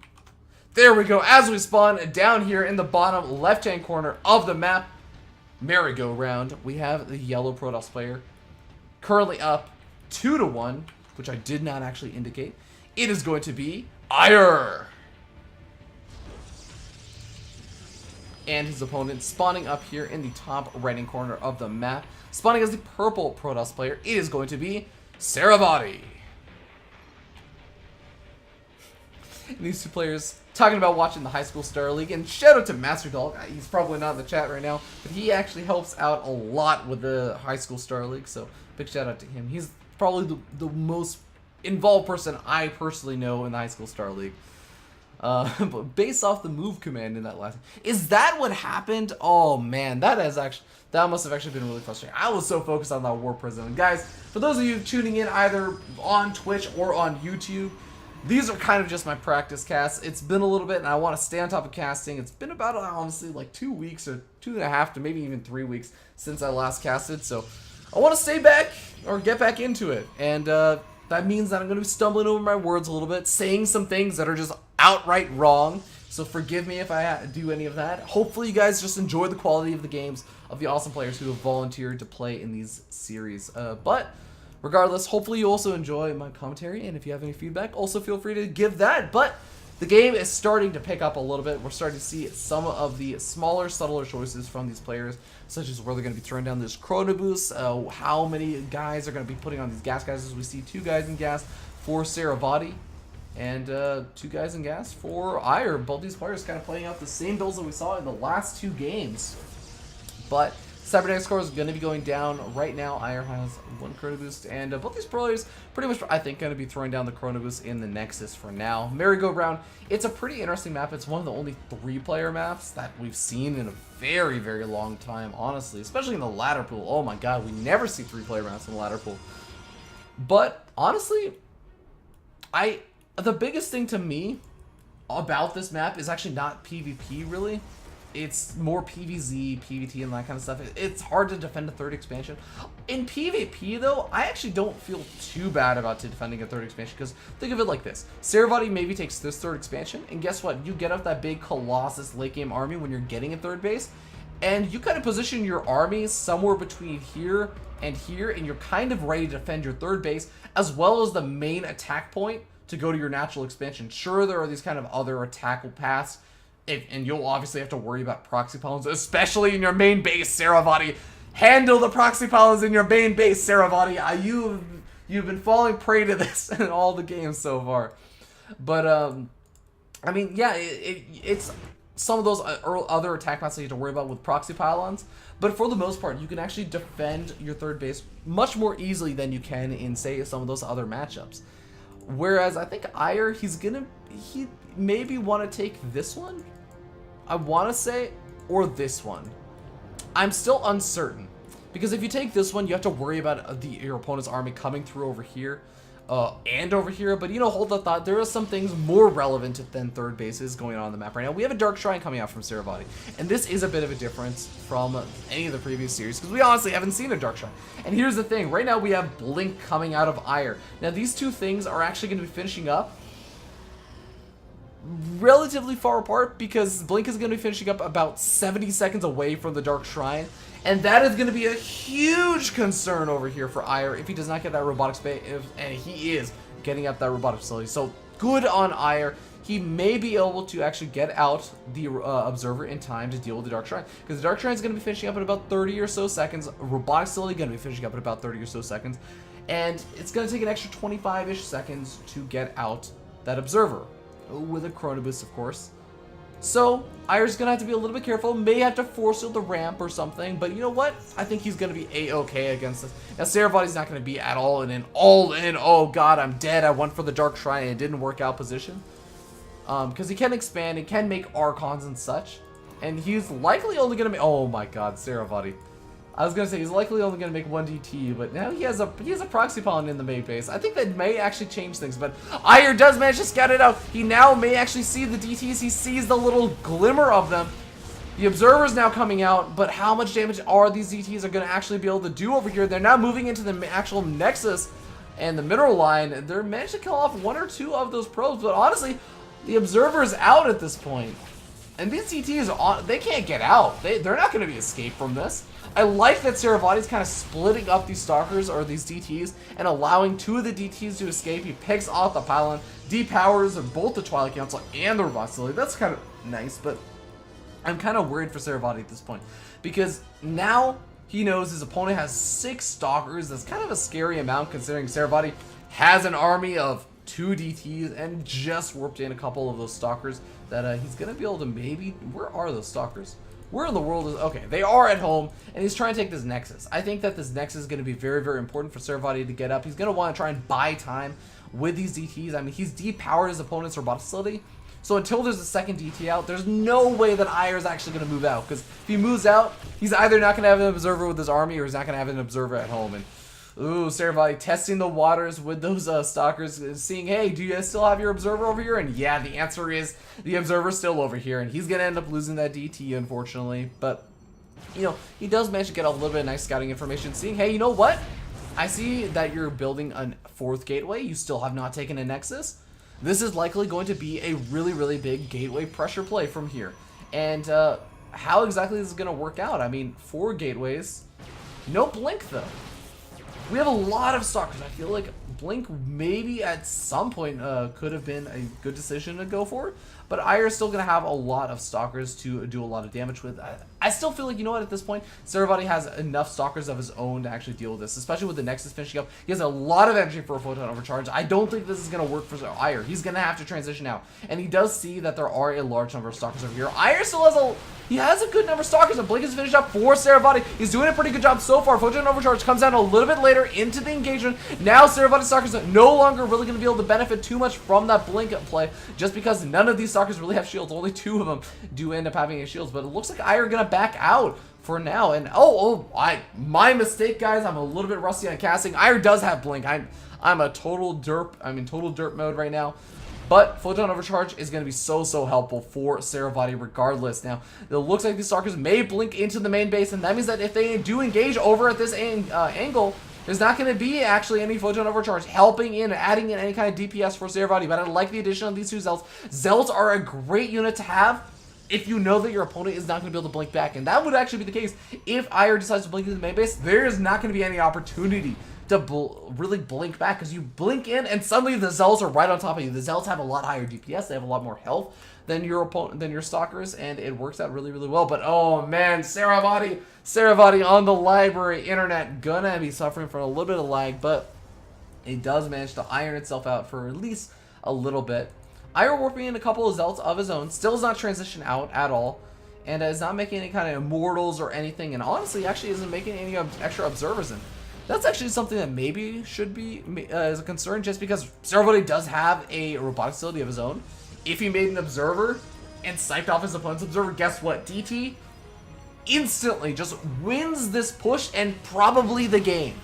There we go. As we spawn down here in the bottom left-hand corner of the map, merry-go-round, we have the yellow Protoss player. Currently up 2-1, which I did not actually indicate. It is going to be AiuR. and his opponent. Spawning up here in the top right-hand corner of the map, spawning as the purple Protoss player, it is going to be SaroVati. These two players talking about watching the High School Star League, and shout out to Master Dog. He's probably not in the chat right now, but he actually helps out a lot with the High School Star League, so big shout out to him. He's probably the most involved person I personally know in the High School Star League. But based off the move command in that last, is that what happened? Oh man, that must have actually been really frustrating. I was so focused on that War Prison. And guys, for those of you tuning in either on Twitch or on YouTube, these are kind of just my practice casts. It's been a little bit, and I want to stay on top of casting. It's been about, honestly, like 2 weeks or 2.5 to maybe even 3 weeks since I last casted. So I want to stay back or get back into it. And that means that I'm going to be stumbling over my words a little bit, saying some things that are just outright wrong. So forgive me if I do any of that. Hopefully you guys just enjoy the quality of the games of the awesome players who have volunteered to play in these series. But regardless, hopefully you also enjoy my commentary, and if you have any feedback, also feel free to give that. But the game is starting to pick up a little bit. We're starting to see some of the smaller, subtler choices from these players, such as where they're going to be throwing down this chrono boost, how many guys are going to be putting on these gas guys, as we see 2 guys in gas for SaroVati, and 2 guys in gas for AiuR. Both these players kind of playing out the same builds that we saw in the last 2 games. But Cybernetic score is going to be going down right now. AiuR has 1 chrono boost, and both these players pretty much, I think, going to be throwing down the chrono boost in the Nexus for now. Merry-Go-Round, it's a pretty interesting map. It's one of the only 3-player maps that we've seen in a very, very long time, honestly, especially in the ladder pool. Oh my god, we never see 3-player maps in the ladder pool. But honestly, the biggest thing to me about this map is actually not PvP, really. It's more PvZ, PvT, and that kind of stuff. It's hard to defend a 3rd expansion. In PvP, though, I actually don't feel too bad about defending a 3rd expansion, because think of it like this. SaroVati maybe takes this 3rd expansion, and guess what? You get up that big Colossus late game army when you're getting a 3rd base, and you kind of position your army somewhere between here, and you're kind of ready to defend your 3rd base, as well as the main attack point to go to your natural expansion. Sure, there are these kind of other attack paths, and you'll obviously have to worry about proxy pylons, especially in your main base, SaroVati. Handle the proxy pylons in your main base, SaroVati. You've been falling prey to this in all the games so far. But, I mean, yeah, it's some of those other attack paths that you have to worry about with proxy pylons. But for the most part, you can actually defend your 3rd base much more easily than you can in, say, some of those other matchups. Whereas I think AiuR, he maybe want to take this one, I want to say, or this one. I'm still uncertain, because if you take this one, you have to worry about your opponent's army coming through over here and over here. But, you know, hold that thought. There are some things more relevant than 3rd bases going on the map right now. We have a Dark Shrine coming out from SaroVati, and this is a bit of a difference from any of the previous series, because we honestly haven't seen a Dark Shrine. And here's the thing. Right now we have Blink coming out of AiuR. Now these 2 things are actually going to be finishing up relatively far apart, because Blink is going to be finishing up about 70 seconds away from the Dark Shrine, and that is going to be a huge concern over here for AiuR if he does not get that robotic space, and he is getting up that robotic facility. So good on AiuR. He may be able to actually get out the Observer in time to deal with the Dark Shrine, because the Dark Shrine is going to be finishing up in about 30 or so seconds. Robotic facility going to be finishing up in about 30 or so seconds, and it's going to take an extra 25-ish seconds to get out that Observer, with a chrono boost, of course. So AiuR's gonna have to be a little bit careful, may have to force the ramp or something, but you know what? I think he's gonna be a-okay against this. Now SaroVati's not gonna be at all in an all-in, oh god, I'm dead, I went for the Dark Shrine and it didn't work out position. Because he can expand, he can make Archons and such, and he's likely only gonna make, oh my god, SaroVati. I was gonna say he's likely only gonna make 1 DT, but now he has a proxy pylon in the main base. I think that may actually change things, but AiuR does manage to scout it out. He now may actually see the DTs. He sees the little glimmer of them. The Observer's now coming out, but how much damage are these DTs are gonna actually be able to do over here? They're now moving into the actual Nexus and the mineral line. They're managed to kill off 1 or 2 of those probes, but honestly, the Observer's out at this point. And these DTs, they can't get out. They're not gonna be escaped from this. I like that SaroVati's kind of splitting up these Stalkers, or these DTs, and allowing 2 of the DTs to escape. He picks off the pylon, depowers both the Twilight Council and the Robotic Facility. That's kind of nice, but I'm kind of worried for SaroVati at this point, because now he knows his opponent has 6 Stalkers. That's kind of a scary amount considering SaroVati has an army of 2 DTs and just warped in a couple of those Stalkers that he's going to be able to maybe... Where are those Stalkers? Where in the world is... Okay, they are at home, and he's trying to take this Nexus. I think that this Nexus is going to be very, very important for SaroVati to get up. He's going to want to try and buy time with these DTs. I mean, he's depowered his opponent's robot facility. So until there's a second DT out, there's no way that AiuR is actually going to move out. Because if he moves out, he's either not going to have an observer with his army, or he's not going to have an observer at home. And ooh, SaroVati testing the waters with those Stalkers, seeing, hey, do you guys still have your observer over here? And yeah, the answer is the observer's still over here, and he's going to end up losing that DT, unfortunately. But, you know, he does manage to get a little bit of nice scouting information, seeing, hey, you know what? I see that you're building a 4th gateway. You still have not taken a Nexus. This is likely going to be a really, really big gateway pressure play from here. And how exactly this is going to work out? I mean, 4 gateways. No Blink, though. We have a lot of Stalkers. I feel like Blink maybe at some point could have been a good decision to go for. But AiuR is still going to have a lot of Stalkers to do a lot of damage with. I still feel like, you know what, at this point, SaroVati has enough Stalkers of his own to actually deal with this, especially with the Nexus finishing up. He has a lot of energy for a Photon Overcharge. I don't think this is going to work for AiuR. He's going to have to transition out. And he does see that there are a large number of Stalkers over here. AiuR still has he has a good number of Stalkers, and Blink is finished up for SaroVati. He's doing a pretty good job so far. Photon Overcharge comes down a little bit later into the engagement. Now SaroVati Stalkers are no longer really going to be able to benefit too much from that Blink play, just because none of these Stalkers really have shields. Only 2 of them do end up having any shields, but it looks like AiuR going to back out for now. And my mistake, guys. I'm a little bit rusty on casting. AiuR does have Blink. I'm a total derp. I'm in total derp mode right now. But Photon Overcharge is going to be so helpful for SaroVati regardless. Now, it looks like these Stalkers may blink into the main base, and that means that if they do engage over at this angle, there's not going to be actually any Photon Overcharge helping in, adding in any kind of DPS for SaroVati. But I like the addition of these 2 Zealots. Zealots are a great unit to have if you know that your opponent is not going to be able to blink back. And that would actually be the case if AiuR decides to blink into the main base. There is not going to be any opportunity to really blink back, because you blink in and suddenly the Zealots are right on top of you. The Zealots have a lot higher DPS. They have a lot more health than your opponent, than your Stalkers, and it works out really, really well. But oh man, SaroVati on the library internet gonna be suffering from a little bit of lag, but it does manage to iron itself out for at least a little bit. AiuR warping in a couple of Zealots of his own, still does not transition out at all, and is not making any kind of Immortals or anything, and honestly actually isn't making any extra Observers in. That's actually something that maybe should be as a concern, just because SaroVati does have a robotic facility of his own. If he made an Observer and sniped off his opponent's Observer, guess what? DT instantly just wins this push and probably the game.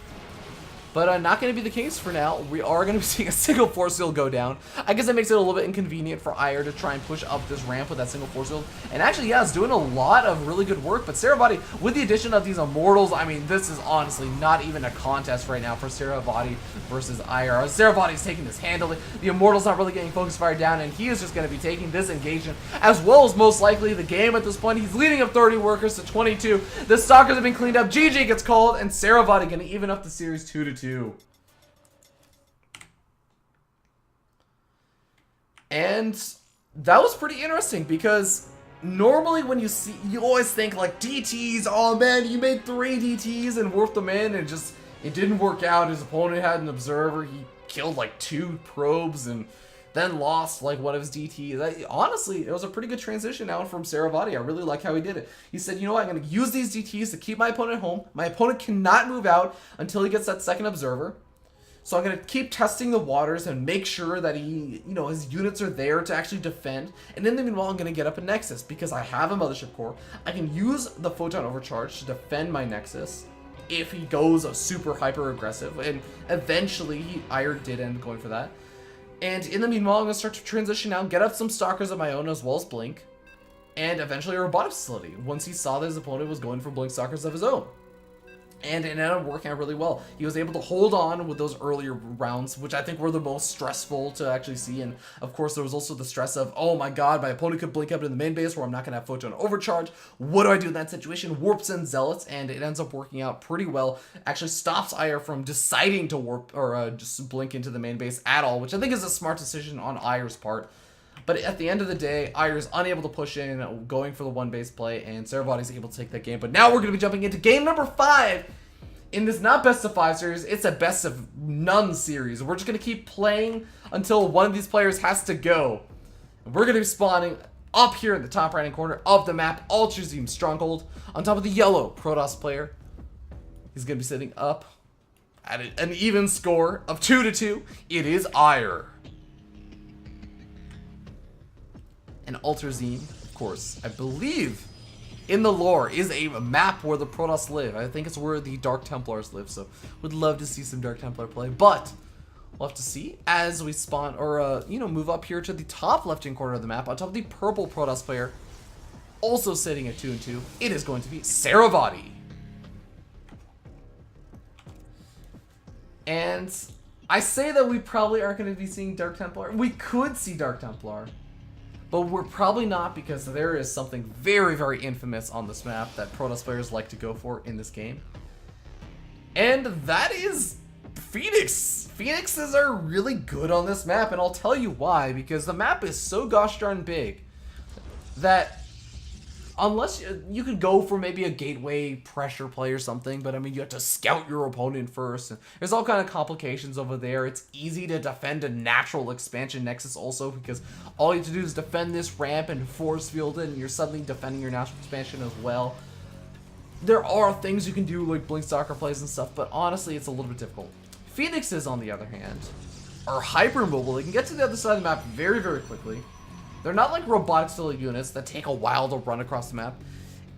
But not going to be the case for now. We are going to be seeing a single force field go down. I guess that makes it a little bit inconvenient for AiuR to try and push up this ramp with that single force field. And actually, yeah, it's doing a lot of really good work. But SaroVati, with the addition of these Immortals, I mean, this is honestly not even a contest right now for SaroVati versus AiuR. SaroVati is taking this handily. The Immortal's not really getting focus fire down, and he is just going to be taking this engagement, as well as most likely the game at this point. He's leading up 30 workers to 22. The Stalkers have been cleaned up. GG gets called, and SaroVati going to even up the series 2-2. And that was pretty interesting, because normally when you always think like DTs, oh man, you made 3 DTs and warped them in, and it didn't work out. His opponent had an Observer. He killed like 2 probes and then lost like one of his DTs. Honestly, it was a pretty good transition out from SaroVati. I really like how he did it. He said, you know what, I'm going to use these DTs to keep my opponent home. My opponent cannot move out until he gets that second Observer. So I'm going to keep testing the waters and make sure that his units are there to actually defend. And in the meanwhile, I'm going to get up a Nexus, because I have a Mothership Core. I can use the Photon Overcharge to defend my Nexus if he goes super hyper aggressive. And eventually, AiuR did end up going for that. And in the meanwhile, I'm going to start to transition out, get up some Stalkers of my own as well as Blink. And eventually a robotic facility, once he saw that his opponent was going for Blink Stalkers of his own. And it ended up working out really well. He was able to hold on with those earlier rounds, which I think were the most stressful to actually see. And of course, there was also the stress of, oh my god, my opponent could blink up in the main base where I'm not going to have Photon Overcharge. What do I do in that situation? Warps in Zealots, and it ends up working out pretty well. Actually stops AiuR from deciding to warp or just blink into the main base at all, which I think is a smart decision on AiuR's part. But at the end of the day, AiuR is unable to push in, going for the one base play, and SaroVati is able to take that game. But now we're going to be jumping into game number 5 in this not best of 5 series. It's a best of none series. We're just going to keep playing until one of these players has to go. We're going to be spawning up here in the top right-hand corner of the map, Ultra Zoom Stronghold, on top of the yellow Protoss player. He's going to be sitting up at an even score of 2-2. It is AiuR. And Ultrazine, of course, I believe in the lore is a map where the Protoss live. I think it's where the Dark Templars live, so would love to see some Dark Templar play. But we'll have to see as we spawn, or move up here to the top left-hand corner of the map on top of the purple Protoss player, also sitting at 2-2. It is going to be SaroVati. And I say that we probably aren't going to be seeing Dark Templar. We could see Dark Templar, but we're probably not, because there is something very, very infamous on this map that Protoss players like to go for in this game. And that is Phoenix. Phoenixes are really good on this map, and I'll tell you why. Because the map is so gosh darn big that unless you could go for maybe a gateway pressure play or something, but I mean, you have to scout your opponent first, and there's all kind of complications over there. It's easy to defend a natural expansion nexus also, because all you have to do is defend this ramp and force field it, and you're suddenly defending your natural expansion as well. There are things you can do like blink stalker plays and stuff, but honestly it's a little bit difficult. Phoenixes, on the other hand, are hyper mobile. They can get to the other side of the map very, very quickly. They're not like robotic steel units that take a while to run across the map.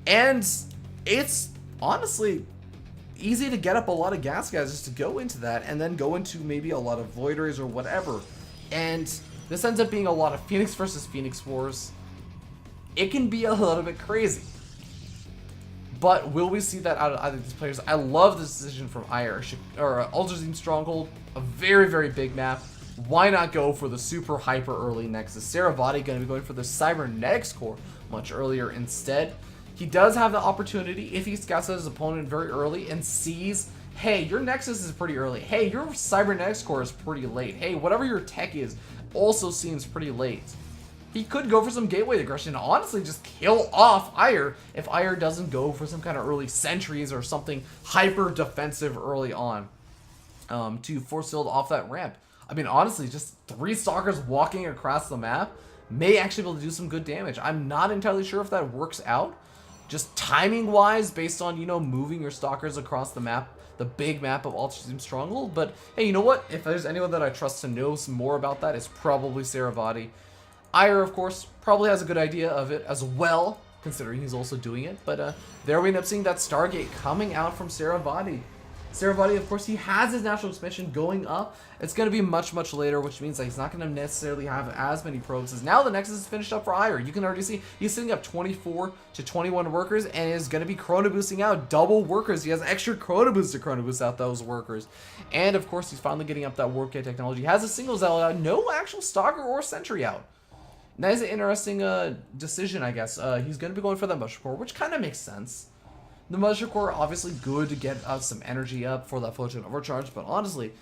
And it's honestly easy to get up a lot of gas guys just to go into that and then go into maybe a lot of void rays or whatever. And this ends up being a lot of Phoenix versus Phoenix wars. It can be a little bit crazy. But will we see that out of either of these players? I love this decision from AiuR, or Ultra Zoom Stronghold, a very, very big map. Why not go for the super hyper early Nexus? SaroVati going to be going for the Cybernetics core much earlier instead. He does have the opportunity, if he scouts out his opponent very early and sees, hey, your Nexus is pretty early. Hey, your Cybernetics core is pretty late. Hey, whatever your tech is also seems pretty late. He could go for some gateway aggression and honestly just kill off AiuR if AiuR doesn't go for some kind of early sentries or something hyper defensive early on to force field off that ramp. I mean, honestly, just 3 stalkers walking across the map may actually be able to do some good damage. I'm not entirely sure if that works out, just timing-wise, based on, moving your stalkers across the map, the big map of Ultra Zoom Stronghold. But, hey, you know what? If there's anyone that I trust to know some more about that, it's probably SaroVati. AiuR, of course, probably has a good idea of it as well, considering he's also doing it. But there we end up seeing that Stargate coming out from SaroVati. SaroVati, of course, he has his natural expansion going up. It's going to be much, much later, which means that he's not going to necessarily have as many probes as now the Nexus is finished up for AiuR. You can already see he's sitting up 24 to 21 workers and is going to be chrono boosting out double workers. He has extra chrono boost to chrono boost out those workers. And, of course, he's finally getting up that warp gate technology. He has a single zealot out, no actual stalker or sentry out. That is an interesting decision, I guess. He's going to be going for that mushroom core, which kind of makes sense. The mushroom core, obviously good to get some energy up for that photon overcharge, but honestly,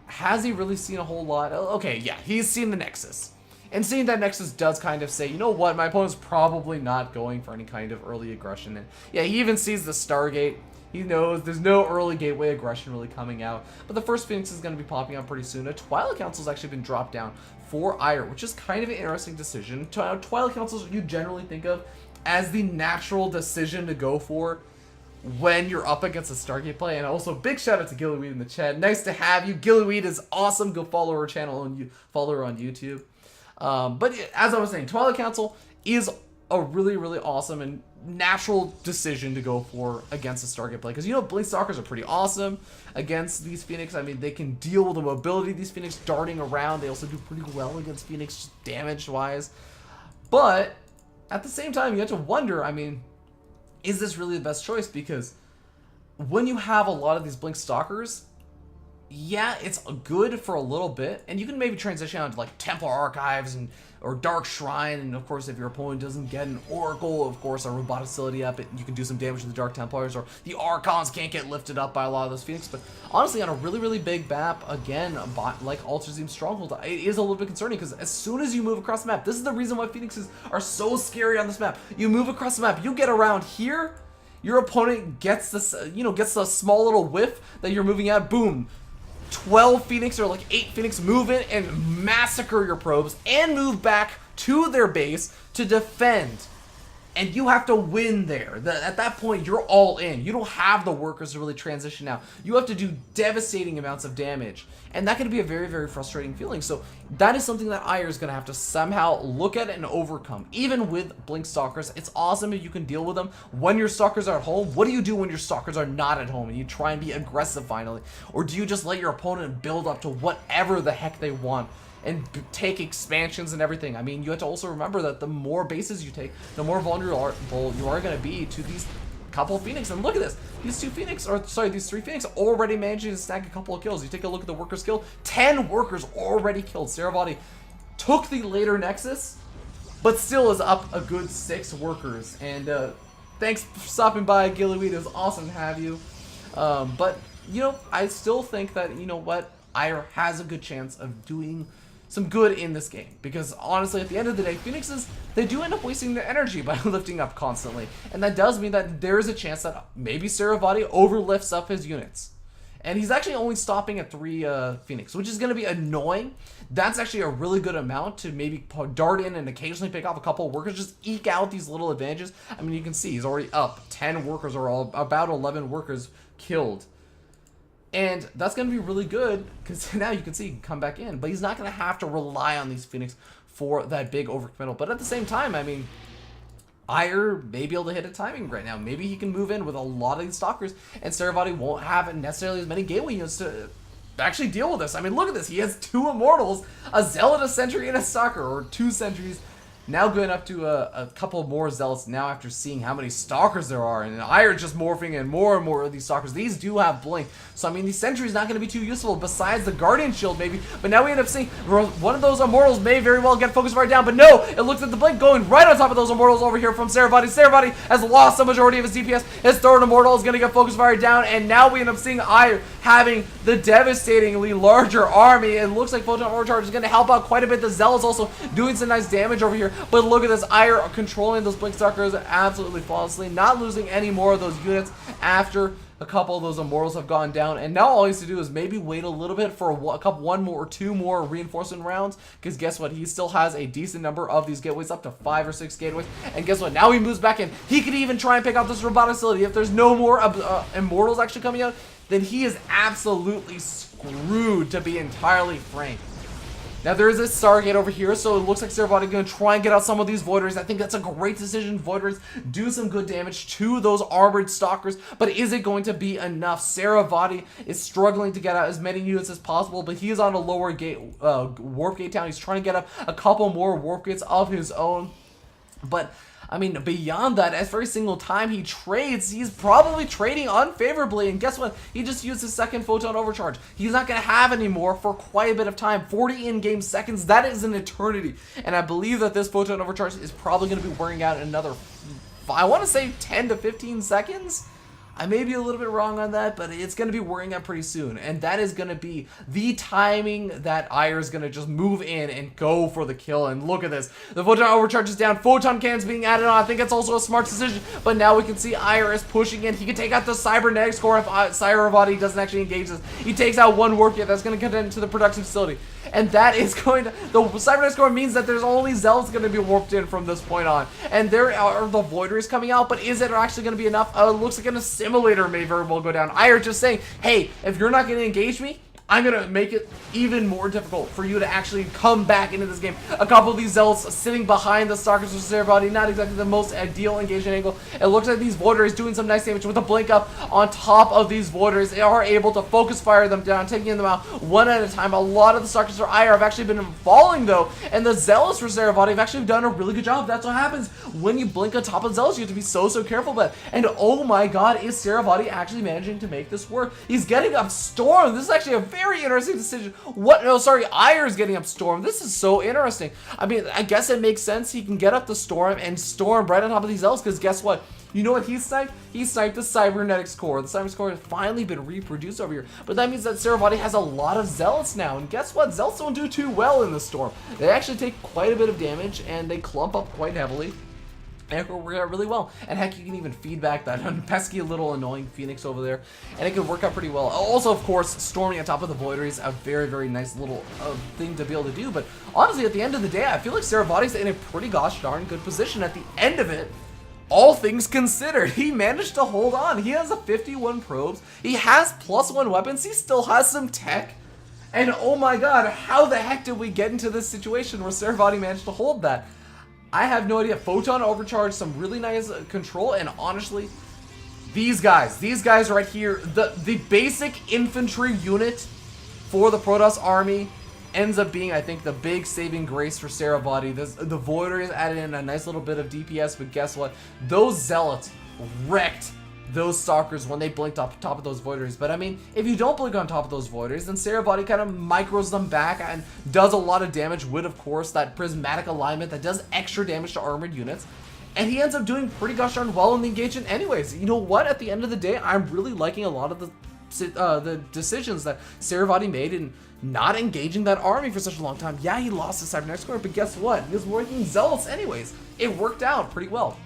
has he really seen a whole lot? Okay, yeah, he's seen the Nexus. And seeing that Nexus does kind of say, you know what, my opponent's probably not going for any kind of early aggression. And yeah, he even sees the Stargate. He knows there's no early gateway aggression really coming out. But the first Phoenix is going to be popping out pretty soon. A Twilight Council's actually been dropped down for AiuR, which is kind of an interesting decision. Twilight Councils you generally think of as the natural decision to go for when you're up against a Stargate play. And also, big shout out to Gillyweed in the chat. Nice to have you. Gillyweed is awesome. Go follow her channel and follow her on YouTube. But as I was saying, Twilight Council is a really, really awesome and natural decision to go for against a Stargate play. Because, Blink Stalkers are pretty awesome against these Phoenix. I mean, they can deal with the mobility of these Phoenix darting around. They also do pretty well against Phoenix damage-wise. But at the same time, you have to wonder, I mean, is this really the best choice? Because when you have a lot of these Blink Stalkers, yeah, it's good for a little bit, and you can maybe transition out to like Templar Archives or Dark Shrine, and of course if your opponent doesn't get an Oracle, of course a Roboticility up, you can do some damage to the Dark Templars, or the Archons can't get lifted up by a lot of those Phoenix. But honestly, on a really big map, again, like Alterzim's Stronghold, it is a little bit concerning, because as soon as you move across the map, this is the reason why Phoenixes are so scary on this map. You move across the map, you get around here, your opponent gets this, gets the small little whiff that you're moving at, boom. 12 Phoenix or like 8 Phoenix move in and massacre your probes and move back to their base to defend. And you have to win there. At that point, you're all in. You don't have the workers to really transition out. You have to do devastating amounts of damage. And that can be a very frustrating feeling. So that is something that AiuR is going to have to somehow look at and overcome. Even with Blink Stalkers, it's awesome if you can deal with them when your Stalkers are at home. What do you do when your Stalkers are not at home and you try and be aggressive finally? Or do you just let your opponent build up to whatever the heck they want and take expansions and everything? I mean, you have to also remember that the more bases you take, the more vulnerable you are going to be to these couple Phoenix. And look at this. These 3 Phoenix already managing to snag a couple of kills. You take a look at the workers kill. 10 workers already killed. SaroVati took the later Nexus, but still is up a good 6 workers. And thanks for stopping by, Gillyweed. It was awesome to have you. But, I still think that, AiuR has a good chance of doing some good in this game, because honestly at the end of the day, Phoenixes, they do end up wasting their energy by lifting up constantly, and that does mean that there is a chance that maybe SaroVati overlifts up his units, and he's actually only stopping at 3 Phoenix, which is going to be annoying. That's actually a really good amount to maybe dart in and occasionally pick off a couple of workers, just eke out these little advantages. I mean, you can see he's already up 10 workers, or about 11 workers killed. And that's going to be really good, because now you can see he can come back in. But he's not going to have to rely on these Phoenix for that big overcommittal. But at the same time, I mean, AiuR may be able to hit a timing right now. Maybe he can move in with a lot of these Stalkers, and SaroVati won't have necessarily as many gateway units to actually deal with this. I mean, look at this. He has 2 Immortals, a Zealot, a Sentry, and a Stalker, or 2 Sentries. Now going up to a couple more Zealots now after seeing how many Stalkers there are. And AiuR just morphing in more and more of these Stalkers. These do have Blink. So, I mean, the Sentry's not going to be too useful besides the Guardian Shield, maybe. But now we end up seeing one of those Immortals may very well get Focus Fire down. But no, it looks at the Blink going right on top of those Immortals over here from SaroVati. SaroVati has lost the majority of his DPS. His third Immortal is going to get Focus Fire down. And now we end up seeing AiuR having the devastatingly larger army. It looks like Photon Overcharge is going to help out quite a bit. The Zealot's also doing some nice damage over here. But look at this. AiuR controlling those Blink Stalkers absolutely flawlessly, not losing any more of those units after a couple of those Immortals have gone down. And now all he has to do is maybe wait a little bit for one more or 2 more reinforcement rounds, because guess what, he still has a decent number of these gateways, up to 5 or 6 gateways. And guess what, now he moves back in. He could even try and pick out this Roboticility. If there's no more Immortals actually coming out, then he is absolutely screwed, to be entirely frank. Now there is a Stargate over here, so it looks like SaroVati is going to try and get out some of these Void Rays. I think that's a great decision. Void Rays do some good damage to those armored Stalkers, but is it going to be enough? SaroVati is struggling to get out as many units as possible, but he is on a lower gate, Warp Gate town. He's trying to get up a couple more Warp Gates of his own, but I mean, beyond that, every single time he trades, he's probably trading unfavorably. And guess what? He just used his second Photon Overcharge. He's not going to have any more for quite a bit of time. 40 in-game seconds, that is an eternity. And I believe that this Photon Overcharge is probably going to be wearing out in another, I want to say 10 to 15 seconds. I may be a little bit wrong on that, but it's going to be wearing out pretty soon. And that is going to be the timing that AiuR is going to just move in and go for the kill. And look at this. The Photon Overcharge is down. Photon Cannons being added on. I think it's also a smart decision. But now we can see AiuR is pushing in. He can take out the Cybernetics Core if SaroVati doesn't actually engage this. He takes out one Warp Gate that's going to get into the production facility. And that is going to... The Cybernetics Core means that there's only Zealots going to be warped in from this point on. And there are the Void Rays coming out, but is it actually going to be enough? It looks like an Assimilator may very well go down. AiuR just saying, hey, if you're not going to engage me, I'm going to make it even more difficult for you to actually come back into this game. A couple of these Zealots sitting behind the Stalkers of SaroVati, not exactly the most ideal engagement angle. It looks like these Void Rays doing some nice damage with a blink up on top of these Void Rays. They are able to focus fire them down, taking them out one at a time. A lot of the Stalkers for AiuR have actually been falling though, and the Zealots for SaroVati have actually done a really good job. That's what happens when you blink on top of Zealots. You have to be so careful about it. And oh my god, is SaroVati actually managing to make this work? He's getting up Storm. This is actually a very interesting decision. What? No, sorry, AiuR is getting up Storm. This is so interesting. I mean, I guess it makes sense. He can get up the Storm and Storm right on top of these Zealots, because guess what? You know what he sniped? He sniped the Cybernetics Core. The Cybernetics Core has finally been reproduced over here. But that means that SaroVati has a lot of Zealots now. And guess what? Zealots don't do too well in the Storm. They actually take quite a bit of damage, and they clump up quite heavily. And it can work out really well. And heck, you can even feedback that pesky little annoying Phoenix over there. And it can work out pretty well. Also, of course, storming on top of the Voidary is a very, very nice little thing to be able to do. But honestly, at the end of the day, I feel like SaroVati's in a pretty gosh darn good position. At the end of it, all things considered, he managed to hold on. He has a 51 probes. He has +1 weapons. He still has some tech. And oh my god, how the heck did we get into this situation where SaroVati managed to hold that? I have no idea. Photon overcharge, some really nice control, and honestly, these guys right here, the basic infantry unit for the Protoss army ends up being, I think, the big saving grace for SaroVati. The Voiders added in a nice little bit of DPS, but guess what? Those Zealots wrecked those Stalkers when they blinked up top of those Voiders. But I mean, if you don't blink on top of those Voiders, then SaroVati kind of micros them back and does a lot of damage with, of course, that prismatic alignment that does extra damage to armored units. And he ends up doing pretty gosh darn well in the engagement anyways. You know what? At the end of the day, I'm really liking a lot of the decisions that SaroVati made in not engaging that army for such a long time. Yeah, he lost the Cybernetics Core, but guess what? He was working Zealots anyways. It worked out pretty well.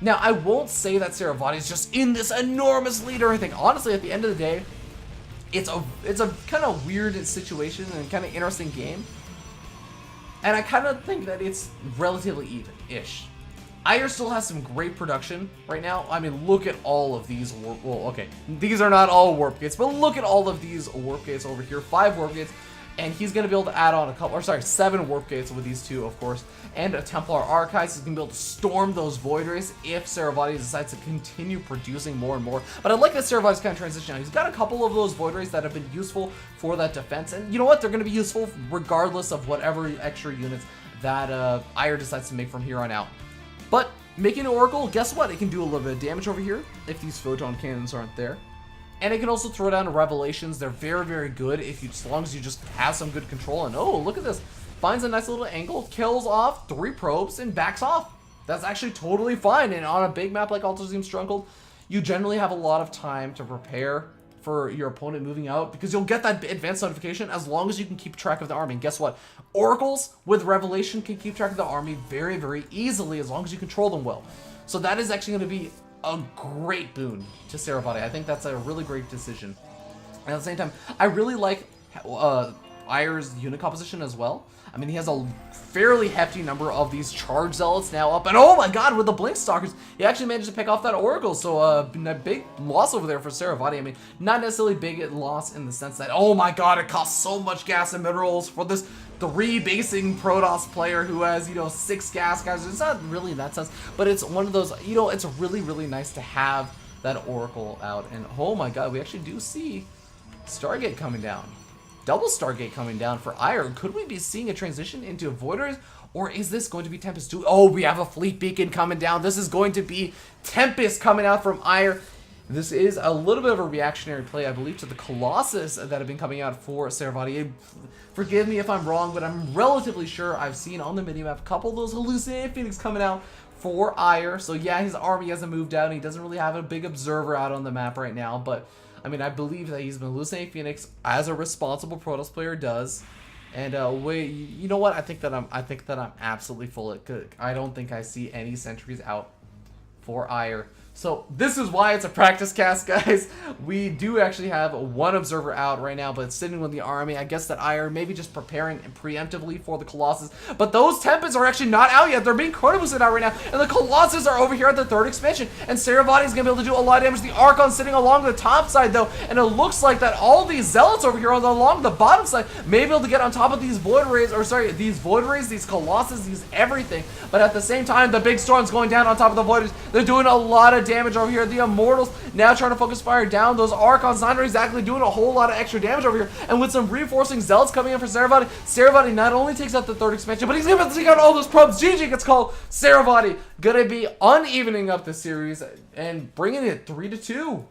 Now, I won't say that SaroVati is just in this enormous lead or anything. Honestly, at the end of the day, it's a kind of weird situation and kind of interesting game. And I kind of think that it's relatively even-ish. AiuR still has some great production right now. I mean, look at all of these well, okay, these are not all warp gates, but look at all of these warp gates over here. 5 warp gates. And he's going to be able to add on a couple, or sorry, 7 warp gates with these 2, of course, and a Templar Archives. He's going to be able to storm those Voiders if SaroVati decides to continue producing more and more. But I like that SaroVati's kind of transition now. He's got a couple of those Voiders that have been useful for that defense, and you know what? They're going to be useful regardless of whatever extra units that AiuR decides to make from here on out. But making an Oracle, guess what? It can do a little bit of damage over here if these photon cannons aren't there. And it can also throw down Revelations. They're very, very good as long as you just have some good control. And oh, look at this. Finds a nice little angle, kills off 3 probes, and backs off. That's actually totally fine. And on a big map like Altazim Stronghold, you generally have a lot of time to prepare for your opponent moving out, because you'll get that advanced notification as long as you can keep track of the army. And guess what? Oracles with Revelation can keep track of the army very, very easily as long as you control them well. So that is actually going to be a great boon to SaroVati. I think that's a really great decision. And at the same time, I really like AiuR's unit composition as well. I mean, he has a fairly hefty number of these Charge Zealots now up. And oh my god, with the Blink Stalkers, he actually managed to pick off that Oracle. So a big loss over there for SaroVati. I mean, not necessarily big loss in the sense that, oh my god, it costs so much gas and minerals for this 3-basing Protoss player who has, you know, 6 gas guys. It's not really in that sense, but it's one of those, you know, it's really, really nice to have that Oracle out. And oh my god, we actually do see Stargate coming down. Double Stargate coming down for AiuR. Could we be seeing a transition into Voiders, or is this going to be Tempest 2? Oh, we have a Fleet Beacon coming down. This is going to be Tempest coming out from AiuR. This is a little bit of a reactionary play, I believe, to the Colossus that have been coming out for SaroVati. Forgive me if I'm wrong, but I'm relatively sure I've seen on the minimap a couple of those hallucinated Phoenix coming out for AiuR. So yeah, his army hasn't moved out, and he doesn't really have a big observer out on the map right now, but I mean, I believe that he's been hallucinating Phoenix as a responsible Protoss player does. And you know what? I think that I'm absolutely full of it. I don't think I see any sentries out for AiuR. So this is why it's a practice cast, guys. We do actually have 1 observer out right now, but it's sitting with the army. I guess that AiuR may be just preparing preemptively for the Colossus. But those Tempests are actually not out yet. They're being chrono-boosted out right now. And the Colossus are over here at the 3rd expansion. And SaroVati is going to be able to do a lot of damage. The Archon's sitting along the top side, though. And it looks like that all these Zealots over here along the bottom side may be able to get on top of these Void Rays, or sorry, these Void Rays, these Colossus, these everything. But at the same time, the big storm's going down on top of the Void Rays. They're doing a lot of damage over here. The Immortals now trying to focus fire down. Those Archons not exactly doing a whole lot of extra damage over here. And with some reinforcing Zealots coming in for SaroVati, SaroVati not only takes out the 3rd expansion, but he's going to take out all those probes. GG gets called. SaroVati gonna be unevening up the series and bringing it 3-2.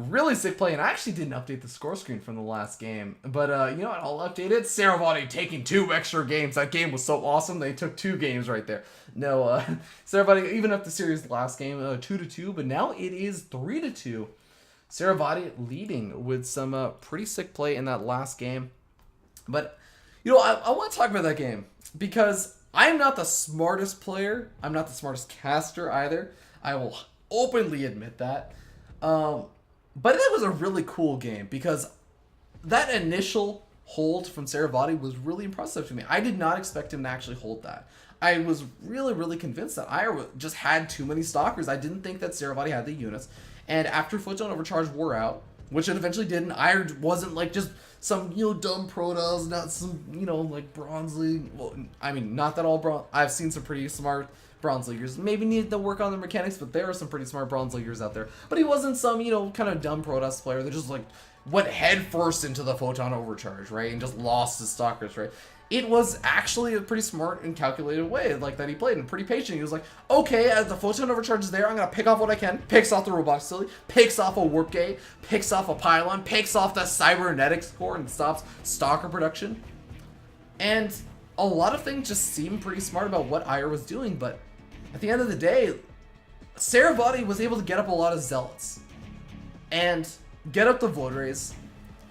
Really sick play, and I actually didn't update the score screen from the last game. But, you know what, I'll update it. SaroVati taking 2 extra games. That game was so awesome, they took 2 games right there. No, SaroVati even up the series last game, 2-2, but now it is 3-2. SaroVati leading with some pretty sick play in that last game. But, you know, I want to talk about that game, because I'm not the smartest player. I'm not the smartest caster either. I will openly admit that. But that was a really cool game, because that initial hold from SaroVati was really impressive to me. I did not expect him to actually hold that. I was really, really convinced that AiuR just had too many stalkers. I didn't think that SaroVati had the units. And after Photon Overcharge wore out, which it eventually did, and AiuR wasn't like just some, you know, dumb Protoss, not some, you know, like Bronze League. Well, I mean, not that all Bronze... I've seen some pretty smart Bronze Leaguers. Maybe need to work on their mechanics, but there are some pretty smart Bronze Leaguers out there. But he wasn't some, you know, kind of dumb Protoss player that just, like, went headfirst into the Photon Overcharge, right? And just lost his stalkers, right? It was actually a pretty smart and calculated way, like, that he played, and pretty patient. He was like, okay, as the Photon Overcharge is there, I'm gonna pick off what I can. Picks off the Robot Facility, picks off a Warp Gate, picks off a Pylon, picks off the Cybernetics Core, and stops Stalker production. And a lot of things just seem pretty smart about what AiuR was doing, but at the end of the day, SaroVati was able to get up a lot of Zealots and get up the Void Rays.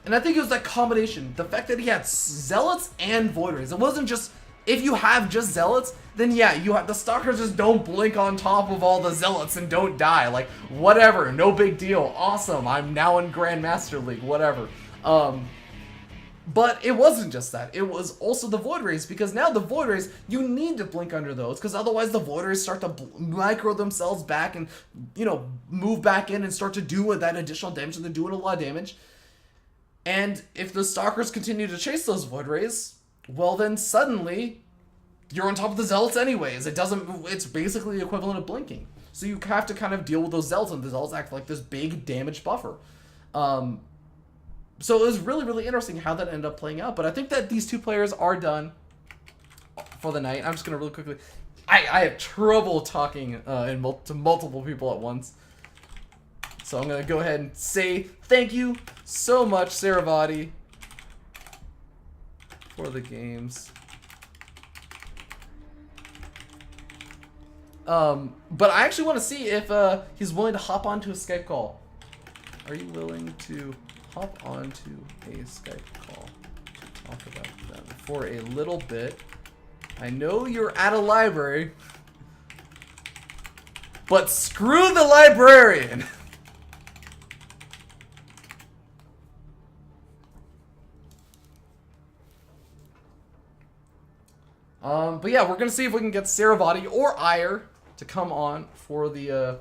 And I think it was that combination, the fact that he had Zealots and Void Rays. It wasn't just, if you have just Zealots, then yeah, you have the Stalkers just don't blink on top of all the Zealots and don't die. Like, whatever, no big deal, awesome, I'm now in Grandmaster League, whatever. But it wasn't just that. It was also the Void Rays, because now the Void Rays, you need to blink under those, because otherwise the Void Rays start to micro themselves back and, you know, move back in and start to do that additional damage, and they're doing a lot of damage. And if the Stalkers continue to chase those Void Rays, well then suddenly you're on top of the Zealots anyways. It's basically the equivalent of blinking. So you have to kind of deal with those Zealots, and the Zealots act like this big damage buffer. So it was really, really interesting how that ended up playing out. But I think that these two players are done for the night. I'm just going to really quickly... I have trouble talking to multiple people at once. So I'm going to go ahead and say thank you so much, SaroVati, for the games. But I actually want to see if he's willing to hop onto a Skype call. Are you willing to hop onto a Skype call to talk about them for a little bit? I know you're at a library, but screw the librarian. But yeah, we're gonna see if we can get SaroVati or AiuR to come on for the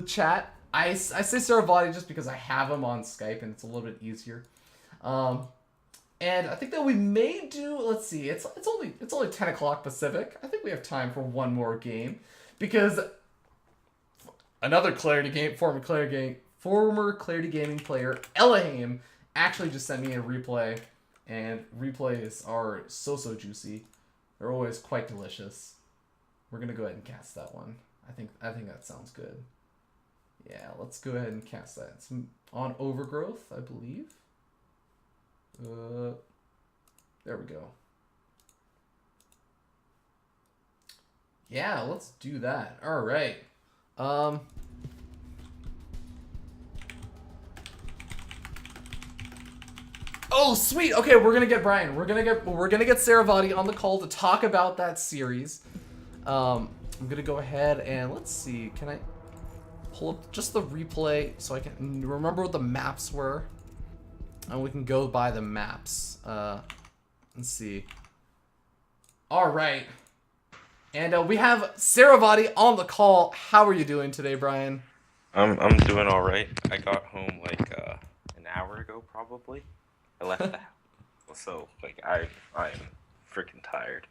chat. I say SaroVati just because I have him on Skype and it's a little bit easier. And I think that we may do. Let's see. It's only 10 o'clock Pacific. I think we have time for one more game, because another former Clarity Gaming player, Elahim, actually just sent me a replay, and replays are so juicy. They're always quite delicious. We're gonna go ahead and cast that one. I think that sounds good. Yeah, let's go ahead and cast that. It's on Overgrowth, I believe. There we go. Yeah, let's do that. All right. Oh, sweet. Okay, we're gonna get Brian. We're gonna get SaroVati on the call to talk about that series. I'm gonna go ahead and let's see. Can I pull up just the replay so I can remember what the maps were, and we can go by the maps. Let's see. All right, and we have SaroVati on the call. How are you doing today, Brian? I'm doing all right. I got home like an hour ago, probably. I left the house, so like I am freaking tired.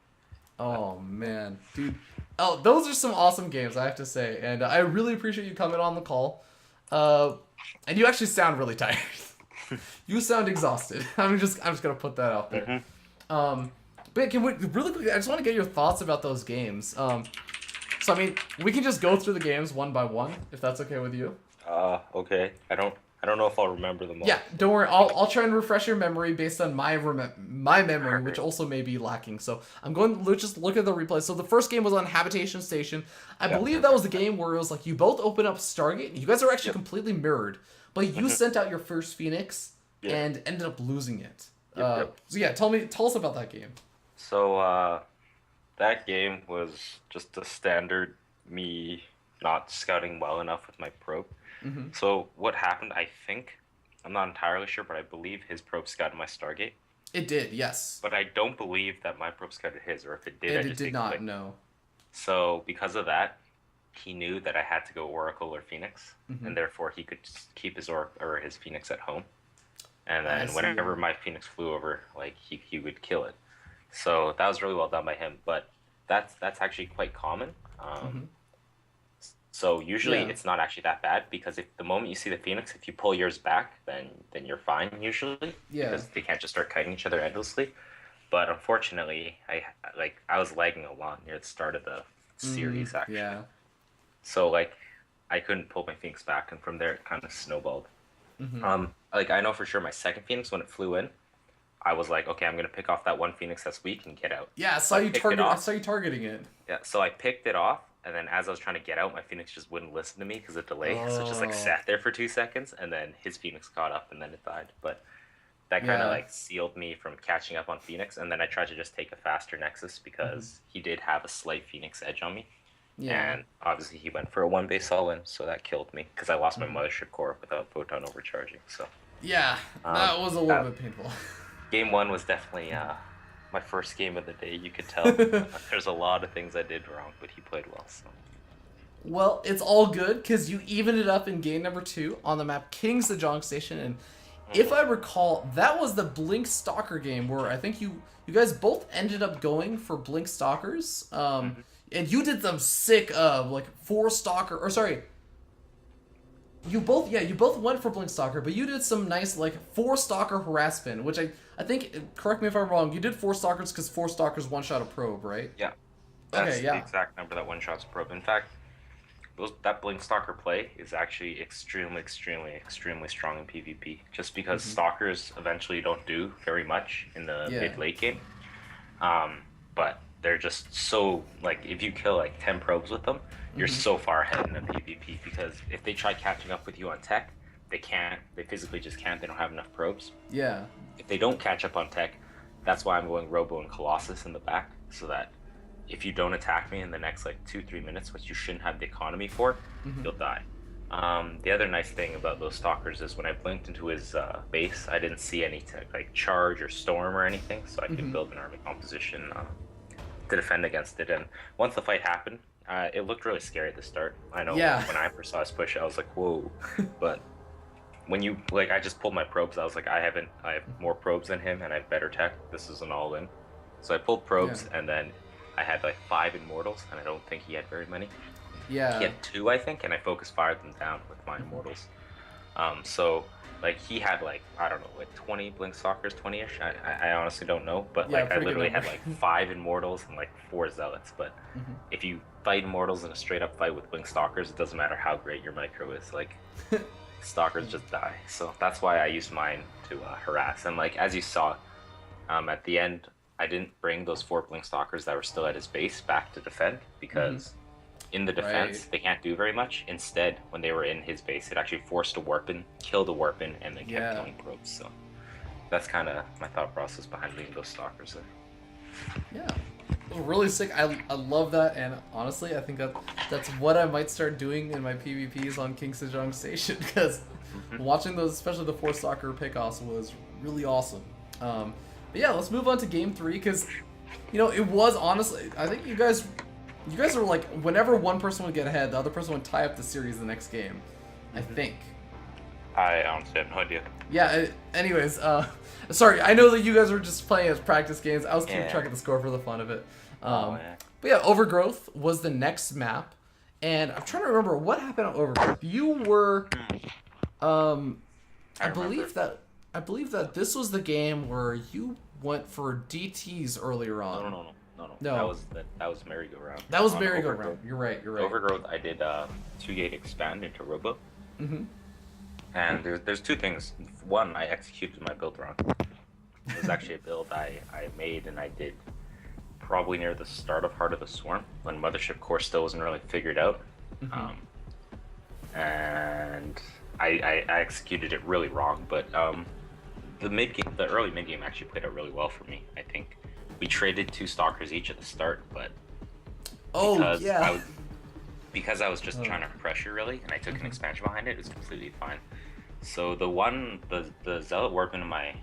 Oh man, dude. Oh, those are some awesome games, I have to say, and I really appreciate you coming on the call. And you actually sound really tired. You sound exhausted. I'm just gonna put that out there. But can we really quickly? I just want to get your thoughts about those games. So I mean, we can just go through the games one by one, if that's okay with you. Okay. I don't I don't know if I'll remember them all. Yeah, don't worry. I'll try and refresh your memory based on my memory, which also may be lacking. So I'm going to just look at the replay. So the first game was on Habitation Station. I believe that was the game where it was like you both open up Stargate. You guys are actually completely mirrored, but you sent out your first Phoenix and ended up losing it. So yeah, tell us about that game. So that game was just a standard me not scouting well enough with my probe. So what happened, I think, I'm not entirely sure, but I believe his probe scouted my Stargate. It did, yes. But I don't believe that my probe scouted his, or if it did, And I it just did not, no. So because of that, he knew that I had to go Oracle or Phoenix, and therefore he could just keep his or his Phoenix at home. And then whenever my Phoenix flew over, like he would kill it. So that was really well done by him. But that's actually quite common. So usually it's not actually that bad, because if the moment you see the Phoenix, if you pull yours back, then you're fine usually. Because they can't just start kiting each other endlessly. But unfortunately, I was lagging a lot near the start of the series actually. Yeah. So like I couldn't pull my Phoenix back, and from there it kind of snowballed. Like I know for sure my second Phoenix, when it flew in, I was like, okay, I'm gonna pick off that one Phoenix that's weak and get out. Yeah, I saw you targeting it. Yeah, so I picked it off, and then as I was trying to get out, my Phoenix just wouldn't listen to me because of delay. So it just like sat there for 2 seconds, and then his Phoenix caught up, and then it died. But that kind of like sealed me from catching up on Phoenix. And then I tried to just take a faster Nexus because he did have a slight Phoenix edge on me. Yeah. And obviously he went for a 1-base all-in, so that killed me because I lost my mothership core without photon overcharging. So yeah, that was a little bit painful. Game 1 was definitely my first game of the day. You could tell there's a lot of things I did wrong, but he played well. So. Well, it's all good because you evened it up in game number 2 on the map King's the Jong Station, and if I recall, that was the Blink Stalker game where I think you guys both ended up going for Blink Stalkers. And you did some sick like 4 Stalker, or sorry. You both went for Blink Stalker, but you did some nice like 4 Stalker harassment, which I think, correct me if I'm wrong, you did 4 Stalkers because 4 Stalkers one-shot a probe, right? Yeah. That's the exact number that one-shots a probe. In fact, that Blink Stalker play is actually extremely, extremely, extremely strong in PvP, just because Stalkers eventually don't do very much in the mid-late game. But they're just so, like, if you kill like 10 probes with them, you're so far ahead in the PvP, because if they try catching up with you on tech, they can't. They physically just can't. They don't have enough probes. Yeah. If they don't catch up on tech, that's why I'm going Robo and Colossus in the back, so that if you don't attack me in the next like 2-3 minutes, which you shouldn't have the economy for, you'll die. The other nice thing about those Stalkers is when I blinked into his base, I didn't see any like charge or storm or anything, so I could build an army composition to defend against it. And once the fight happened, it looked really scary at the start. I know when I first saw his push, I was like, whoa. But when you, like, I just pulled my probes, I was like, I have more probes than him, and I have better tech. This is an all-in. So I pulled probes, and then I had like 5 Immortals, and I don't think he had very many. Yeah. He had 2, I think, and I focus fired them down with my Immortals. So like he had like, I don't know, like 20 Blink Stalkers, 20-ish. I honestly don't know, but like I literally had like 5 Immortals and like 4 Zealots. But if you fight Immortals in a straight up fight with Blink Stalkers, it doesn't matter how great your micro is. Like Stalkers just die. So that's why I used mine to harass. And like as you saw, at the end, I didn't bring those 4 Blink Stalkers that were still at his base back to defend, because in the defense, they can't do very much. Instead, when they were in his base, it actually forced a Warpin, killed a Warpin, and then kept killing probes. So that's kind of my thought process behind leaving those Stalkers there. Yeah. Really sick. I love that, and honestly, I think that's what I might start doing in my PvPs on King Sejong Station, because watching those, especially the 4 Stalker pickoffs, was really awesome. But yeah, let's move on to game 3, because you know, it was honestly, I think you guys were like, whenever one person would get ahead, the other person would tie up the series the next game. I think. I honestly have no idea. Yeah. Anyways, sorry. I know that you guys were just playing as practice games. I was keeping track of the score for the fun of it. But yeah, Overgrowth was the next map, and I'm trying to remember what happened on Overgrowth. You were, I believe that this was the game where you went for DTs earlier on. No. That was merry-go-round. That was merry-go-round. You're right. Overgrowth, I did 2-gate expand into Robo. And there's two things. One, I executed my build wrong. It was actually a build I made and I did probably near the start of Heart of the Swarm when Mothership Core still wasn't really figured out. And I executed it really wrong, but the early mid game actually played out really well for me. I think we traded 2 stalkers each at the start, but because I was just trying to pressure really, and I took an expansion behind it, it was completely fine. So the Zealot warp into my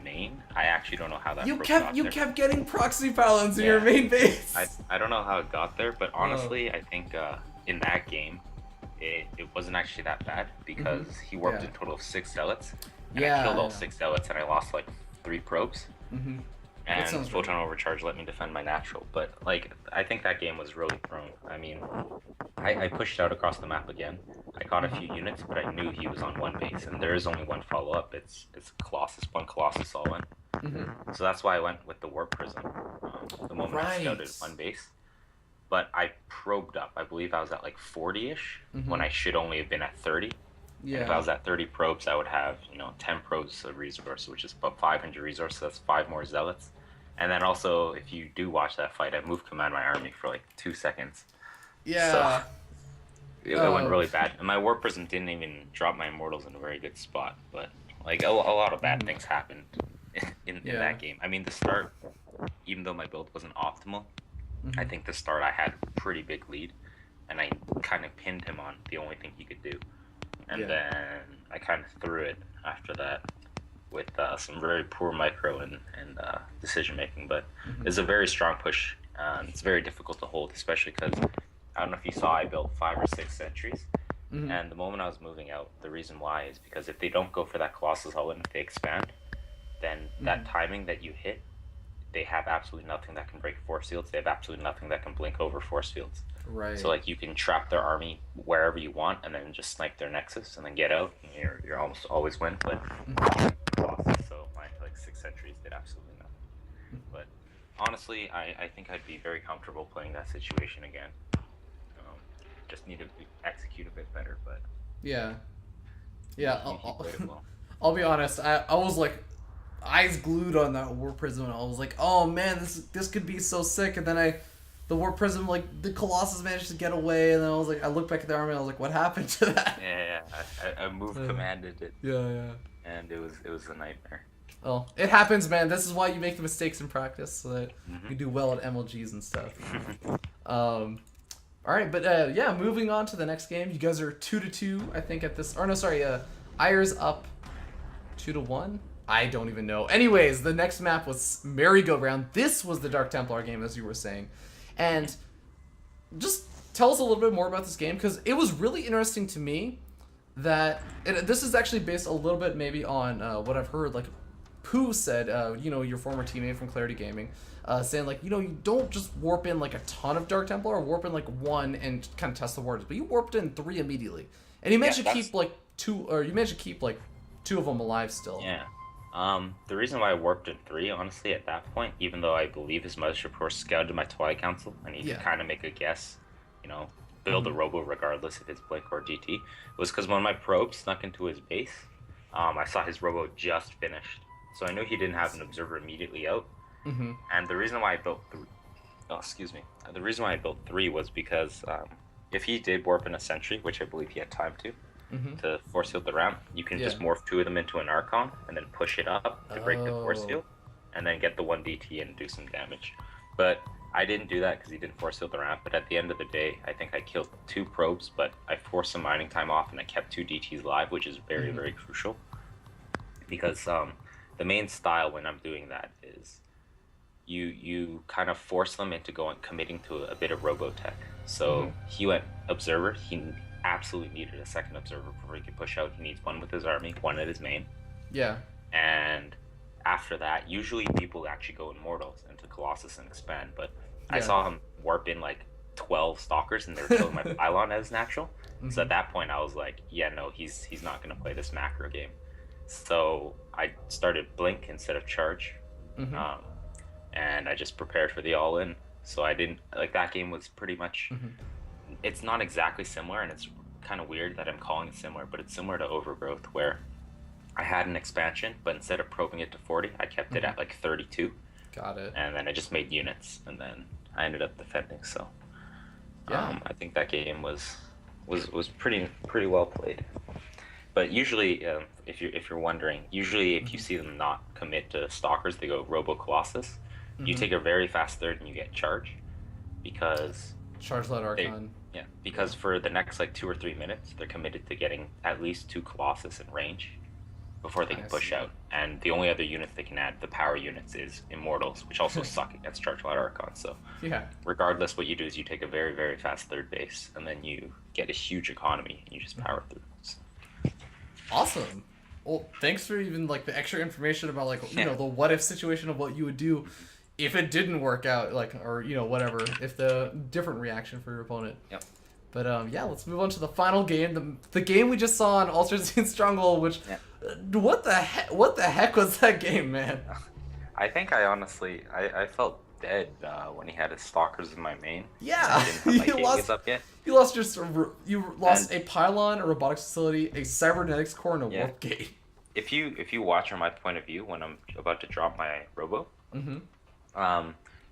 main, I actually don't know how that you kept getting proxy balance in your main base. I don't know how it got there, but honestly, I think in that game, it wasn't actually that bad because he warped a total of 6 Zealots, and I killed all 6 Zealots, and I lost like 3 probes. And Photon Overcharge let me defend my natural, but like I think that game was really thrown. I mean, I pushed out across the map again. I caught a few units, but I knew he was on one base, and there is only one follow up. It's Colossus, one Colossus all in. So that's why I went with the Warp Prism. The moment I scouted one base, but I probed up. I believe I was at like 40-ish when I should only have been at 30. Yeah. And if I was at 30 probes, I would have 10 probes of resource, which is about 500 resource. So that's 5 more zealots. And then also, if you do watch that fight, I moved command my army for like 2 seconds. Yeah. So it went really bad. And my Warp Prism didn't even drop my immortals in a very good spot. But like a lot of bad things happened in that game. I mean, the start, even though my build wasn't optimal, I think the start I had a pretty big lead, and I kind of pinned him on the only thing he could do. And then I kind of threw it after that with some very poor micro and decision making. But it's a very strong push. It's very difficult to hold, especially because I don't know if you saw, I built 5 or 6 sentries. And the moment I was moving out, the reason why is because if they don't go for that Colossus Hull and if they expand, then that timing that you hit, they have absolutely nothing that can break force fields. They have absolutely nothing that can blink over force fields. Right. So like you can trap their army wherever you want and then just snipe their nexus and then get out. And you're almost always win. But so my like 6 sentries did absolutely nothing. But honestly, I think I'd be very comfortable playing that situation again. Just need to execute a bit better, but yeah. I'll be honest. I was like eyes glued on that Warp Prism, and I was like, oh man, this could be so sick. And then the Warp Prism, like the Colossus managed to get away, and then I was like, I looked back at the army, and I was like, what happened to that? Yeah. I moved commanded it. Yeah. And it was a nightmare. Well, it happens, man. This is why you make the mistakes in practice, so that you do well at MLGs and stuff. All right, but moving on to the next game. You guys are 2-2, I think, at this. Or no, sorry. AiuR's up 2-1. I don't even know. Anyways, the next map was Merry-Go-Round. This was the Dark Templar game, as you were saying. And just tell us a little bit more about this game, because it was really interesting to me that this is actually based a little bit maybe on what I've heard. Like Pooh said, your former teammate from Clarity Gaming, saying like, you don't just warp in like a ton of Dark Templar, or warp in like 1 and kind of test the waters, but you warped in 3 immediately, and you managed to keep like 2, or you managed to keep like 2 of them alive still. Yeah. The reason why I warped in 3, honestly, at that point, even though I believe his Mothership Core scouted my Twilight Council, and he could kind of make a guess, build a robo regardless if it's Blink or DT, was because when my probe snuck into his base, I saw his robo just finished. So I knew he didn't have an observer immediately out. And the reason why I built 3 was because if he did warp in a sentry, which I believe he had time to force field the ramp, you can just morph 2 of them into an Archon and then push it up to break the force field and then get the 1 DT and do some damage. But I didn't do that because he didn't force field the ramp. But at the end of the day, I think I killed 2 probes, but I forced some mining time off and I kept 2 DTs live, which is very, very crucial. Because the main style when I'm doing that is you kind of force them into committing to a bit of Robotech. So he went Observer. He absolutely needed a second Observer before he could push out. He needs 1 with his army, 1 at his main. Yeah. And after that, usually people actually go Immortals into Colossus and expand, but I saw him warp in like 12 Stalkers and they were killing my Pylon as natural. So at that point I was like, yeah, no, he's not going to play this macro game. So I started Blink instead of Charge. And I just prepared for the all-in. So I didn't, like, that game was pretty much, it's not exactly similar, and it's kind of weird that I'm calling it similar, but it's similar to Overgrowth, where I had an expansion, but instead of probing it to 40, I kept it at like 32. Got it. And then I just made units, and then I ended up defending. So Yeah. I think that game was pretty well played. But usually, if you're wondering, usually if you see them not commit to Stalkers, they go Robo Colossus. You take a very fast third and you get charge, because Charge Light Archon. because for the next like 2 or 3 minutes, they're committed to getting at least 2 Colossus in range before they can push out. And the only other units they can add, the power units, is Immortals, which also suck against Charge Light Archon. So regardless, what you do is you take a very, very fast third base, and then you get a huge economy, and you just power through. So. Awesome. Well, thanks for even like the extra information about like you know the what if situation of what you would do if it didn't work out, like, or you know whatever, if the different reaction for your opponent. Yep. But yeah, let's move on to the final game, the game we just saw on Ultra Stronghold, which what the heck was that game, man? I think I honestly I felt dead when he had his Stalkers in my main. Yeah, you lost a pylon, a robotics facility, a cybernetics core, and a warp gate. If you watch from my point of view when I'm about to drop my robo,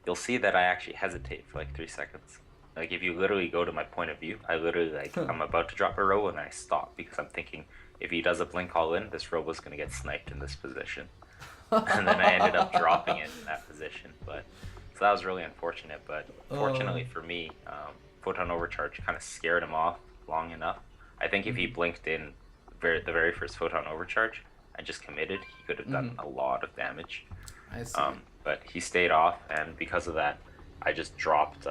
you'll see that I actually hesitate for like 3 seconds. Like if you literally go to my point of view, I literally like I'm about to drop a robo and I stop because I'm thinking if he does a blink all in, this robo's gonna get sniped in this position. And then I ended up dropping it in that position, but so that was really unfortunate. But fortunately for me, Photon Overcharge kind of scared him off long enough. I think if he blinked in the very first Photon Overcharge and just committed, he could have done a lot of damage. I see. But he stayed off, and because of that, I just dropped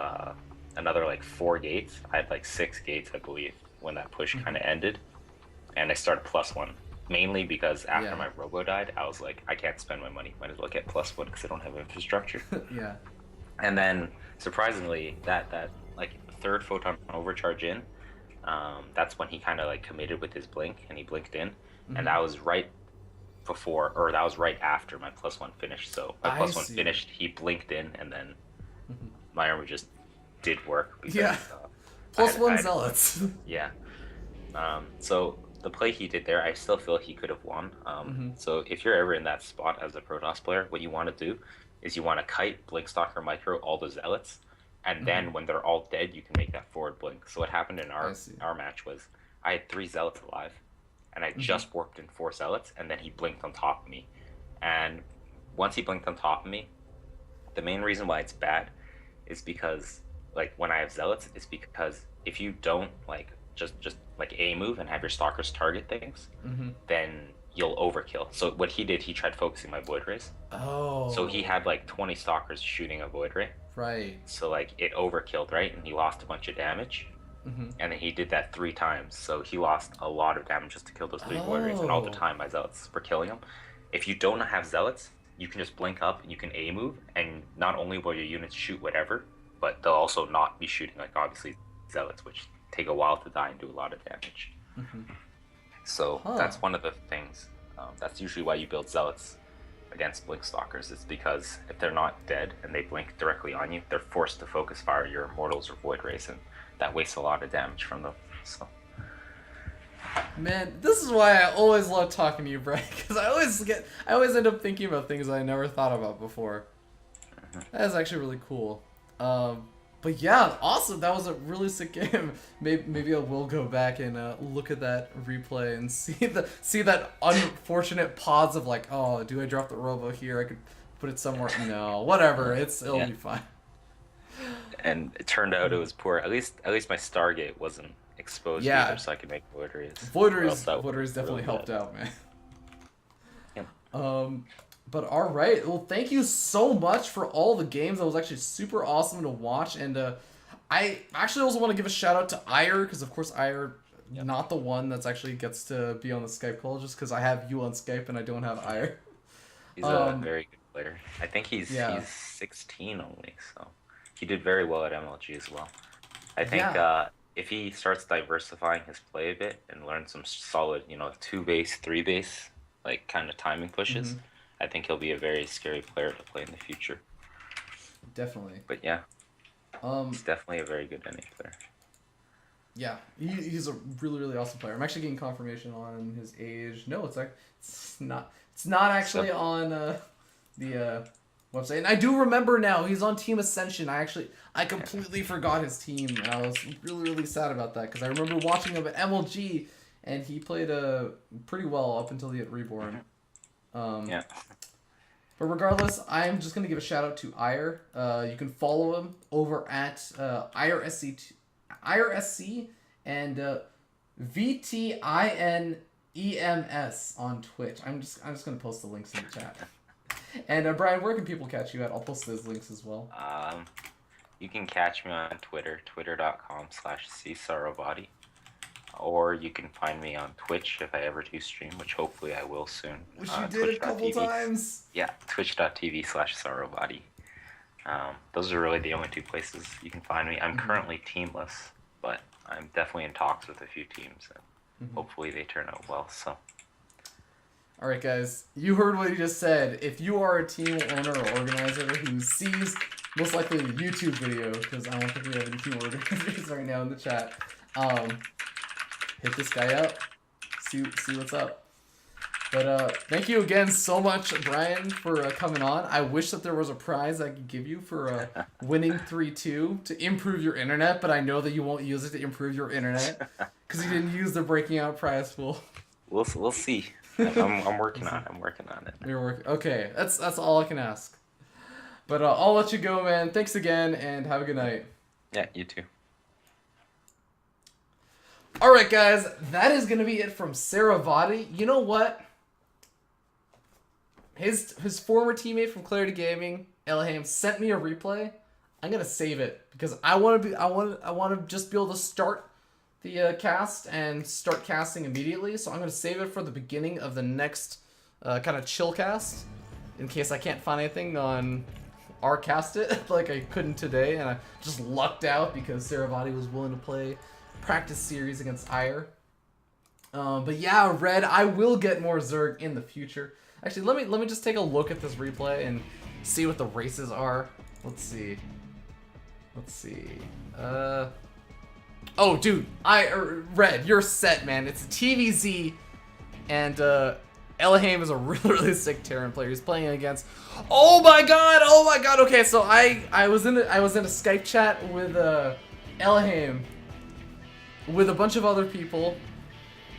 another like 4 gates. I had like 6 gates, I believe, when that push kind of ended, and I started +1. Mainly because after my robo died, I was like, I can't spend my money. Might as well get +1 because I don't have infrastructure. And then surprisingly, that like third Photon Overcharge in, that's when he kind of like committed with his blink, and he blinked in, and that was right before, or that was right after my +1 finished. So my +1 finished, he blinked in, and then my armor just did work. Because, +1 zealots. So the play he did there, I still feel he could have won. So if you're ever in that spot as a Protoss player, what you want to do is you want to kite, blink, stalker, micro all the zealots, and then when they're all dead, you can make that forward blink. So what happened in our match was I had 3 zealots alive, and I just warped in 4 zealots, and then he blinked on top of me. And once he blinked on top of me, the main reason why it's bad is because like when I have zealots, it's because if you don't like just like A move and have your stalkers target things, then you'll overkill. So what he did, he tried focusing my void rays. So he had like 20 stalkers shooting a void ray. So like it overkilled, right? And he lost a bunch of damage. And then he did that 3 times. So he lost a lot of damage just to kill those 3 void rays. And all the time my zealots were killing him. If you don't have zealots, you can just blink up and you can A move, and not only will your units shoot whatever, but they'll also not be shooting like obviously zealots, which take a while to die and do a lot of damage. So that's one of the things. That's usually why you build zealots against blink stalkers. It's because if they're not dead and they blink directly on you, they're forced to focus fire your immortals or void rays, and that wastes a lot of damage from them. So. Man, this is why I always love talking to you, Brian, because I always end up thinking about things I never thought about before. That is actually really cool. But yeah, awesome. That was a really sick game. Maybe I will go back and look at that replay and see that unfortunate pause of like, oh, do I drop the robo here? I could put it somewhere. No, whatever. It'll be fine. And it turned out it was poor. At least my Stargate wasn't exposed either, so I could make void rays. Void rays definitely helped out, man. But all right, well, thank you so much for all the games. That was actually super awesome to watch, and I actually also want to give a shout out to AiuR, because of course AiuR, not the one that's actually gets to be on the Skype call, just because I have you on Skype and I don't have AiuR. He's a very good player. I think he's 16 only, so he did very well at MLG as well. I think if he starts diversifying his play a bit and learns some solid, 2 base, 3 base, like kind of timing pushes. I think he'll be a very scary player to play in the future. Definitely. But yeah, he's definitely a very good NA player. Yeah, he's a really, really awesome player. I'm actually getting confirmation on his age. No, it's not actually on the website. And I do remember now, he's on Team Ascension. I completely forgot his team, and I was really, really sad about that, because I remember watching him at MLG, and he played pretty well up until he hit Reborn. Yeah. But regardless, I'm just going to give a shout out to AiuR. You can follow him over at AiuRSC and VTINEMS on Twitch. I'm just going to post the links in the chat. And Brian, where can people catch you at? I'll post those links as well. You can catch me on Twitter, twitter.com/SaroVati. Or you can find me on Twitch if I ever do stream, which hopefully I will soon. Which you did a couple times. Yeah, twitch.tv/SaroVati. Those are really the only two places you can find me. I'm currently teamless, but I'm definitely in talks with a few teams, and hopefully they turn out well. So. All right, guys, you heard what he just said. If you are a team owner or organizer who sees most likely the YouTube video, because I don't think we have any team organizers right now in the chat, hit this guy up, see what's up. But thank you again so much, Brian, for coming on. I wish that there was a prize I could give you for winning 3-2 to improve your internet, but I know that you won't use it to improve your internet because you didn't use the breaking out prize pool. We'll see. I'm working on it. You're working. Okay, that's all I can ask. But I'll let you go, man. Thanks again, and have a good night. Yeah, you too. All right, guys, that is gonna be it from SaroVati. You know what? His former teammate from Clarity Gaming, Elhaim, sent me a replay. I'm gonna save it because I want to just be able to start the cast and start casting immediately. So I'm gonna save it for the beginning of the next kind of chill cast, in case I can't find anything on Cast It like I couldn't today, and I just lucked out because SaroVati was willing to play practice series against AiuR. But yeah, Red, I will get more Zerg in the future. Actually, let me just take a look at this replay and see what the races are. Let's see. Oh, dude, Red, you're set, man. It's a TVZ, and Elhaim is a really, really sick Terran player. He's playing against. Oh my god. Okay, so I was in a Skype chat with Elhaim with a bunch of other people,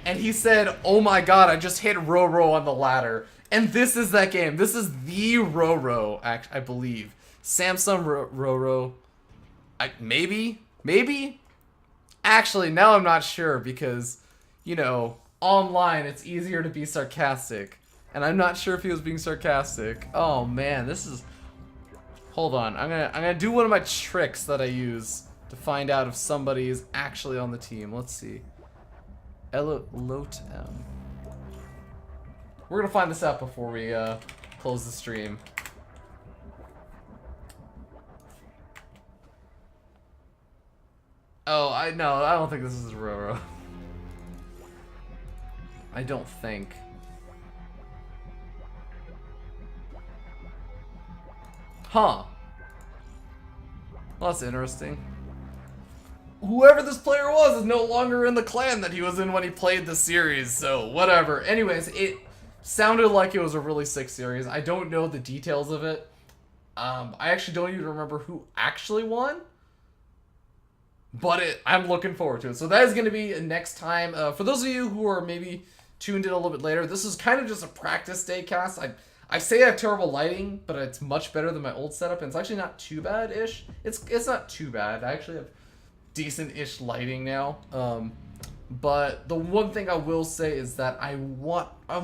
and he said, "Oh my god, I just hit Roro on the ladder." And this is that game. This is the Roro, I believe. Samsung Roro. Maybe? Actually, now I'm not sure because, you know, online it's easier to be sarcastic. And I'm not sure if he was being sarcastic. Oh man, this is... Hold on, I'm gonna do one of my tricks that I use to find out if somebody is actually on the team. Let's see. Elotem. We're gonna find this out before we close the stream. Oh, I don't think this is Roro. I don't think. Huh. Well, that's interesting. Whoever this player was is no longer in the clan that he was in when he played the series, so whatever. Anyways, it sounded like it was a really sick series. I don't know the details of it. I actually don't even remember who actually won. But I'm looking forward to it. So that is going to be next time. For those of you who are maybe tuned in a little bit later, this is kind of just a practice day cast. I say I have terrible lighting, but it's much better than my old setup, and it's actually not too bad-ish. It's not too bad. I actually have decent-ish lighting now. But the one thing I will say is that I'm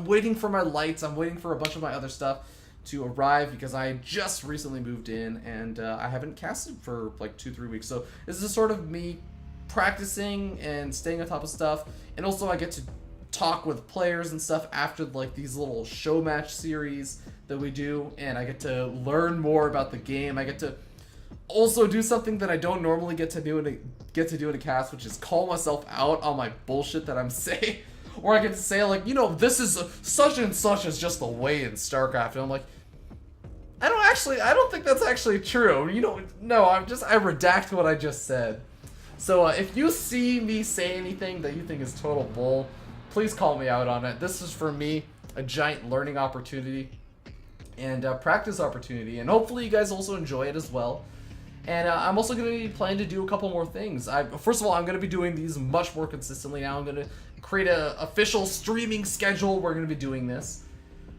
waiting for my lights. I'm waiting for a bunch of my other stuff to arrive because I just recently moved in and I haven't casted for like 2-3 weeks. So this is sort of me practicing and staying on top of stuff, and also I get to talk with players and stuff after like these little show match series that we do, and I get to learn more about the game. I get to also do something that I don't normally get to do in a cast, which is call myself out on my bullshit that I'm saying. Or I get to say, like, you know, this is such and such as just the way in StarCraft. And I'm like, I don't think that's actually true. You know, no, I redact what I just said. So if you see me say anything that you think is total bull, please call me out on it. This is for me a giant learning opportunity and practice opportunity, and hopefully you guys also enjoy it as well. And I'm also going to be planning to do a couple more things. First of all, I'm going to be doing these much more consistently now. I'm going to create an official streaming schedule. We're going to be doing this.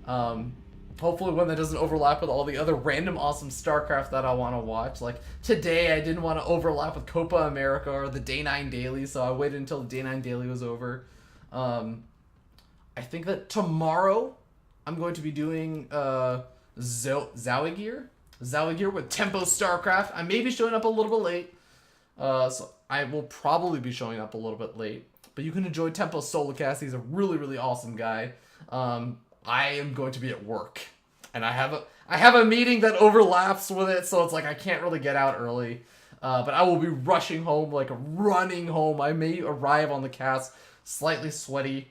Hopefully one that doesn't overlap with all the other random awesome StarCraft that I want to watch. Like today, I didn't want to overlap with Copa America or the Day 9 Daily, so I waited until the Day 9 Daily was over. I think that tomorrow I'm going to be doing AiuR with Tempo StarCraft. I may be showing up a little bit late, so I will probably be showing up a little bit late. But you can enjoy Tempo Solocast. He's a really, really awesome guy. I am going to be at work, and I have a meeting that overlaps with it, so it's like I can't really get out early. But I will be rushing home, like running home. I may arrive on the cast slightly sweaty,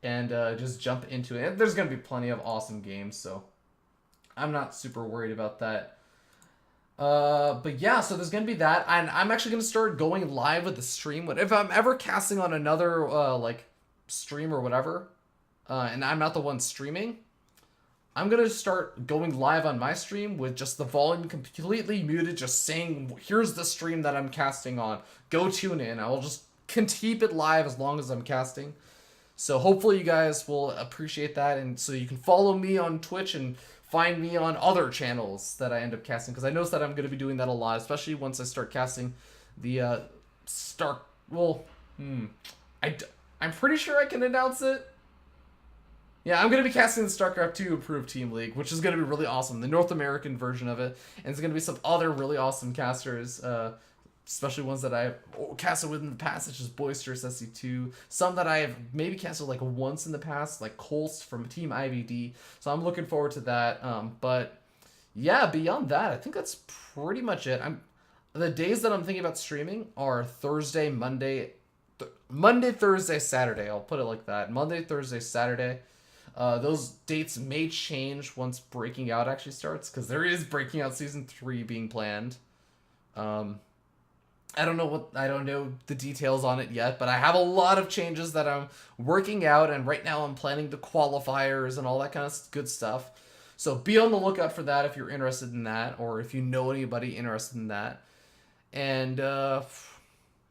and just jump into it. And there's gonna be plenty of awesome games, so I'm not super worried about that. But yeah, so there's gonna be that, and I'm actually gonna start going live with the stream. If I'm ever casting on another like stream or whatever, and I'm not the one streaming, I'm gonna start going live on my stream with just the volume completely muted, just saying, here's the stream that I'm casting on. Go tune in. I will just keep it live as long as I'm casting. So hopefully you guys will appreciate that, and so you can follow me on Twitch and find me on other channels that I end up casting, because I noticed that I'm going to be doing that a lot, especially once I start casting the I'm pretty sure I can announce it. Yeah, I'm going to be casting the StarCraft 2 Approved Team League, which is going to be really awesome. The North American version of it. And it's going to be some other really awesome casters, especially ones that I've casted with in the past, such as Boisterous SC2. Some that I have maybe casted like once in the past, like Colst from Team IVD. So I'm looking forward to that. But yeah, beyond that, I think that's pretty much it. The days that I'm thinking about streaming are Thursday, Monday, Thursday, Saturday. I'll put it like that. Monday, Thursday, Saturday. Those dates may change once Breaking Out actually starts, because there is Breaking Out Season 3 being planned. I don't know the details on it yet, but I have a lot of changes that I'm working out, and right now I'm planning the qualifiers and all that kind of good stuff. So be on the lookout for that if you're interested in that, or if you know anybody interested in that. And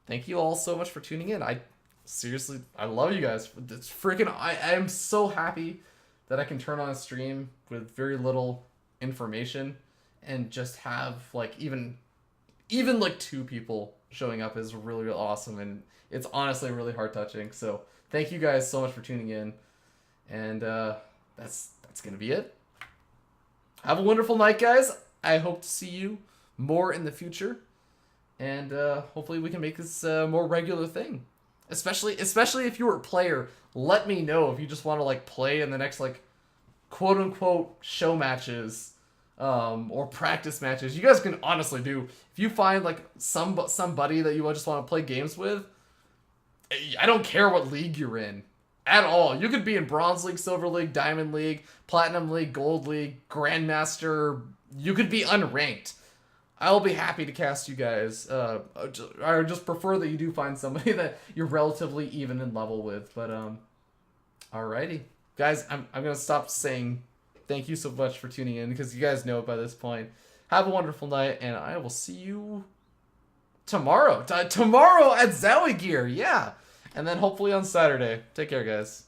thank you all so much for tuning in. Seriously, I love you guys. It's freaking, I am so happy that I can turn on a stream with very little information and just have like even like 2 people showing up is really, really awesome, and it's honestly really heart touching. So thank you guys so much for tuning in, and that's gonna be it. Have a wonderful night, guys. I hope to see you more in the future, and hopefully we can make this a more regular thing. Especially if you're a player, let me know if you just want to like play in the next like quote unquote show matches or practice matches. You guys can honestly do, if you find like somebody that you just want to play games with, I don't care what league you're in at all. You could be in Bronze League, Silver League, Diamond League, Platinum League, Gold League, Grandmaster. You could be unranked. I'll be happy to cast you guys. I just prefer that you do find somebody that you're relatively even in level with. But alrighty, guys, I'm gonna stop saying thank you so much for tuning in, because you guys know it by this point. Have a wonderful night, and I will see you tomorrow. Tomorrow at AiuR, yeah, and then hopefully on Saturday. Take care, guys.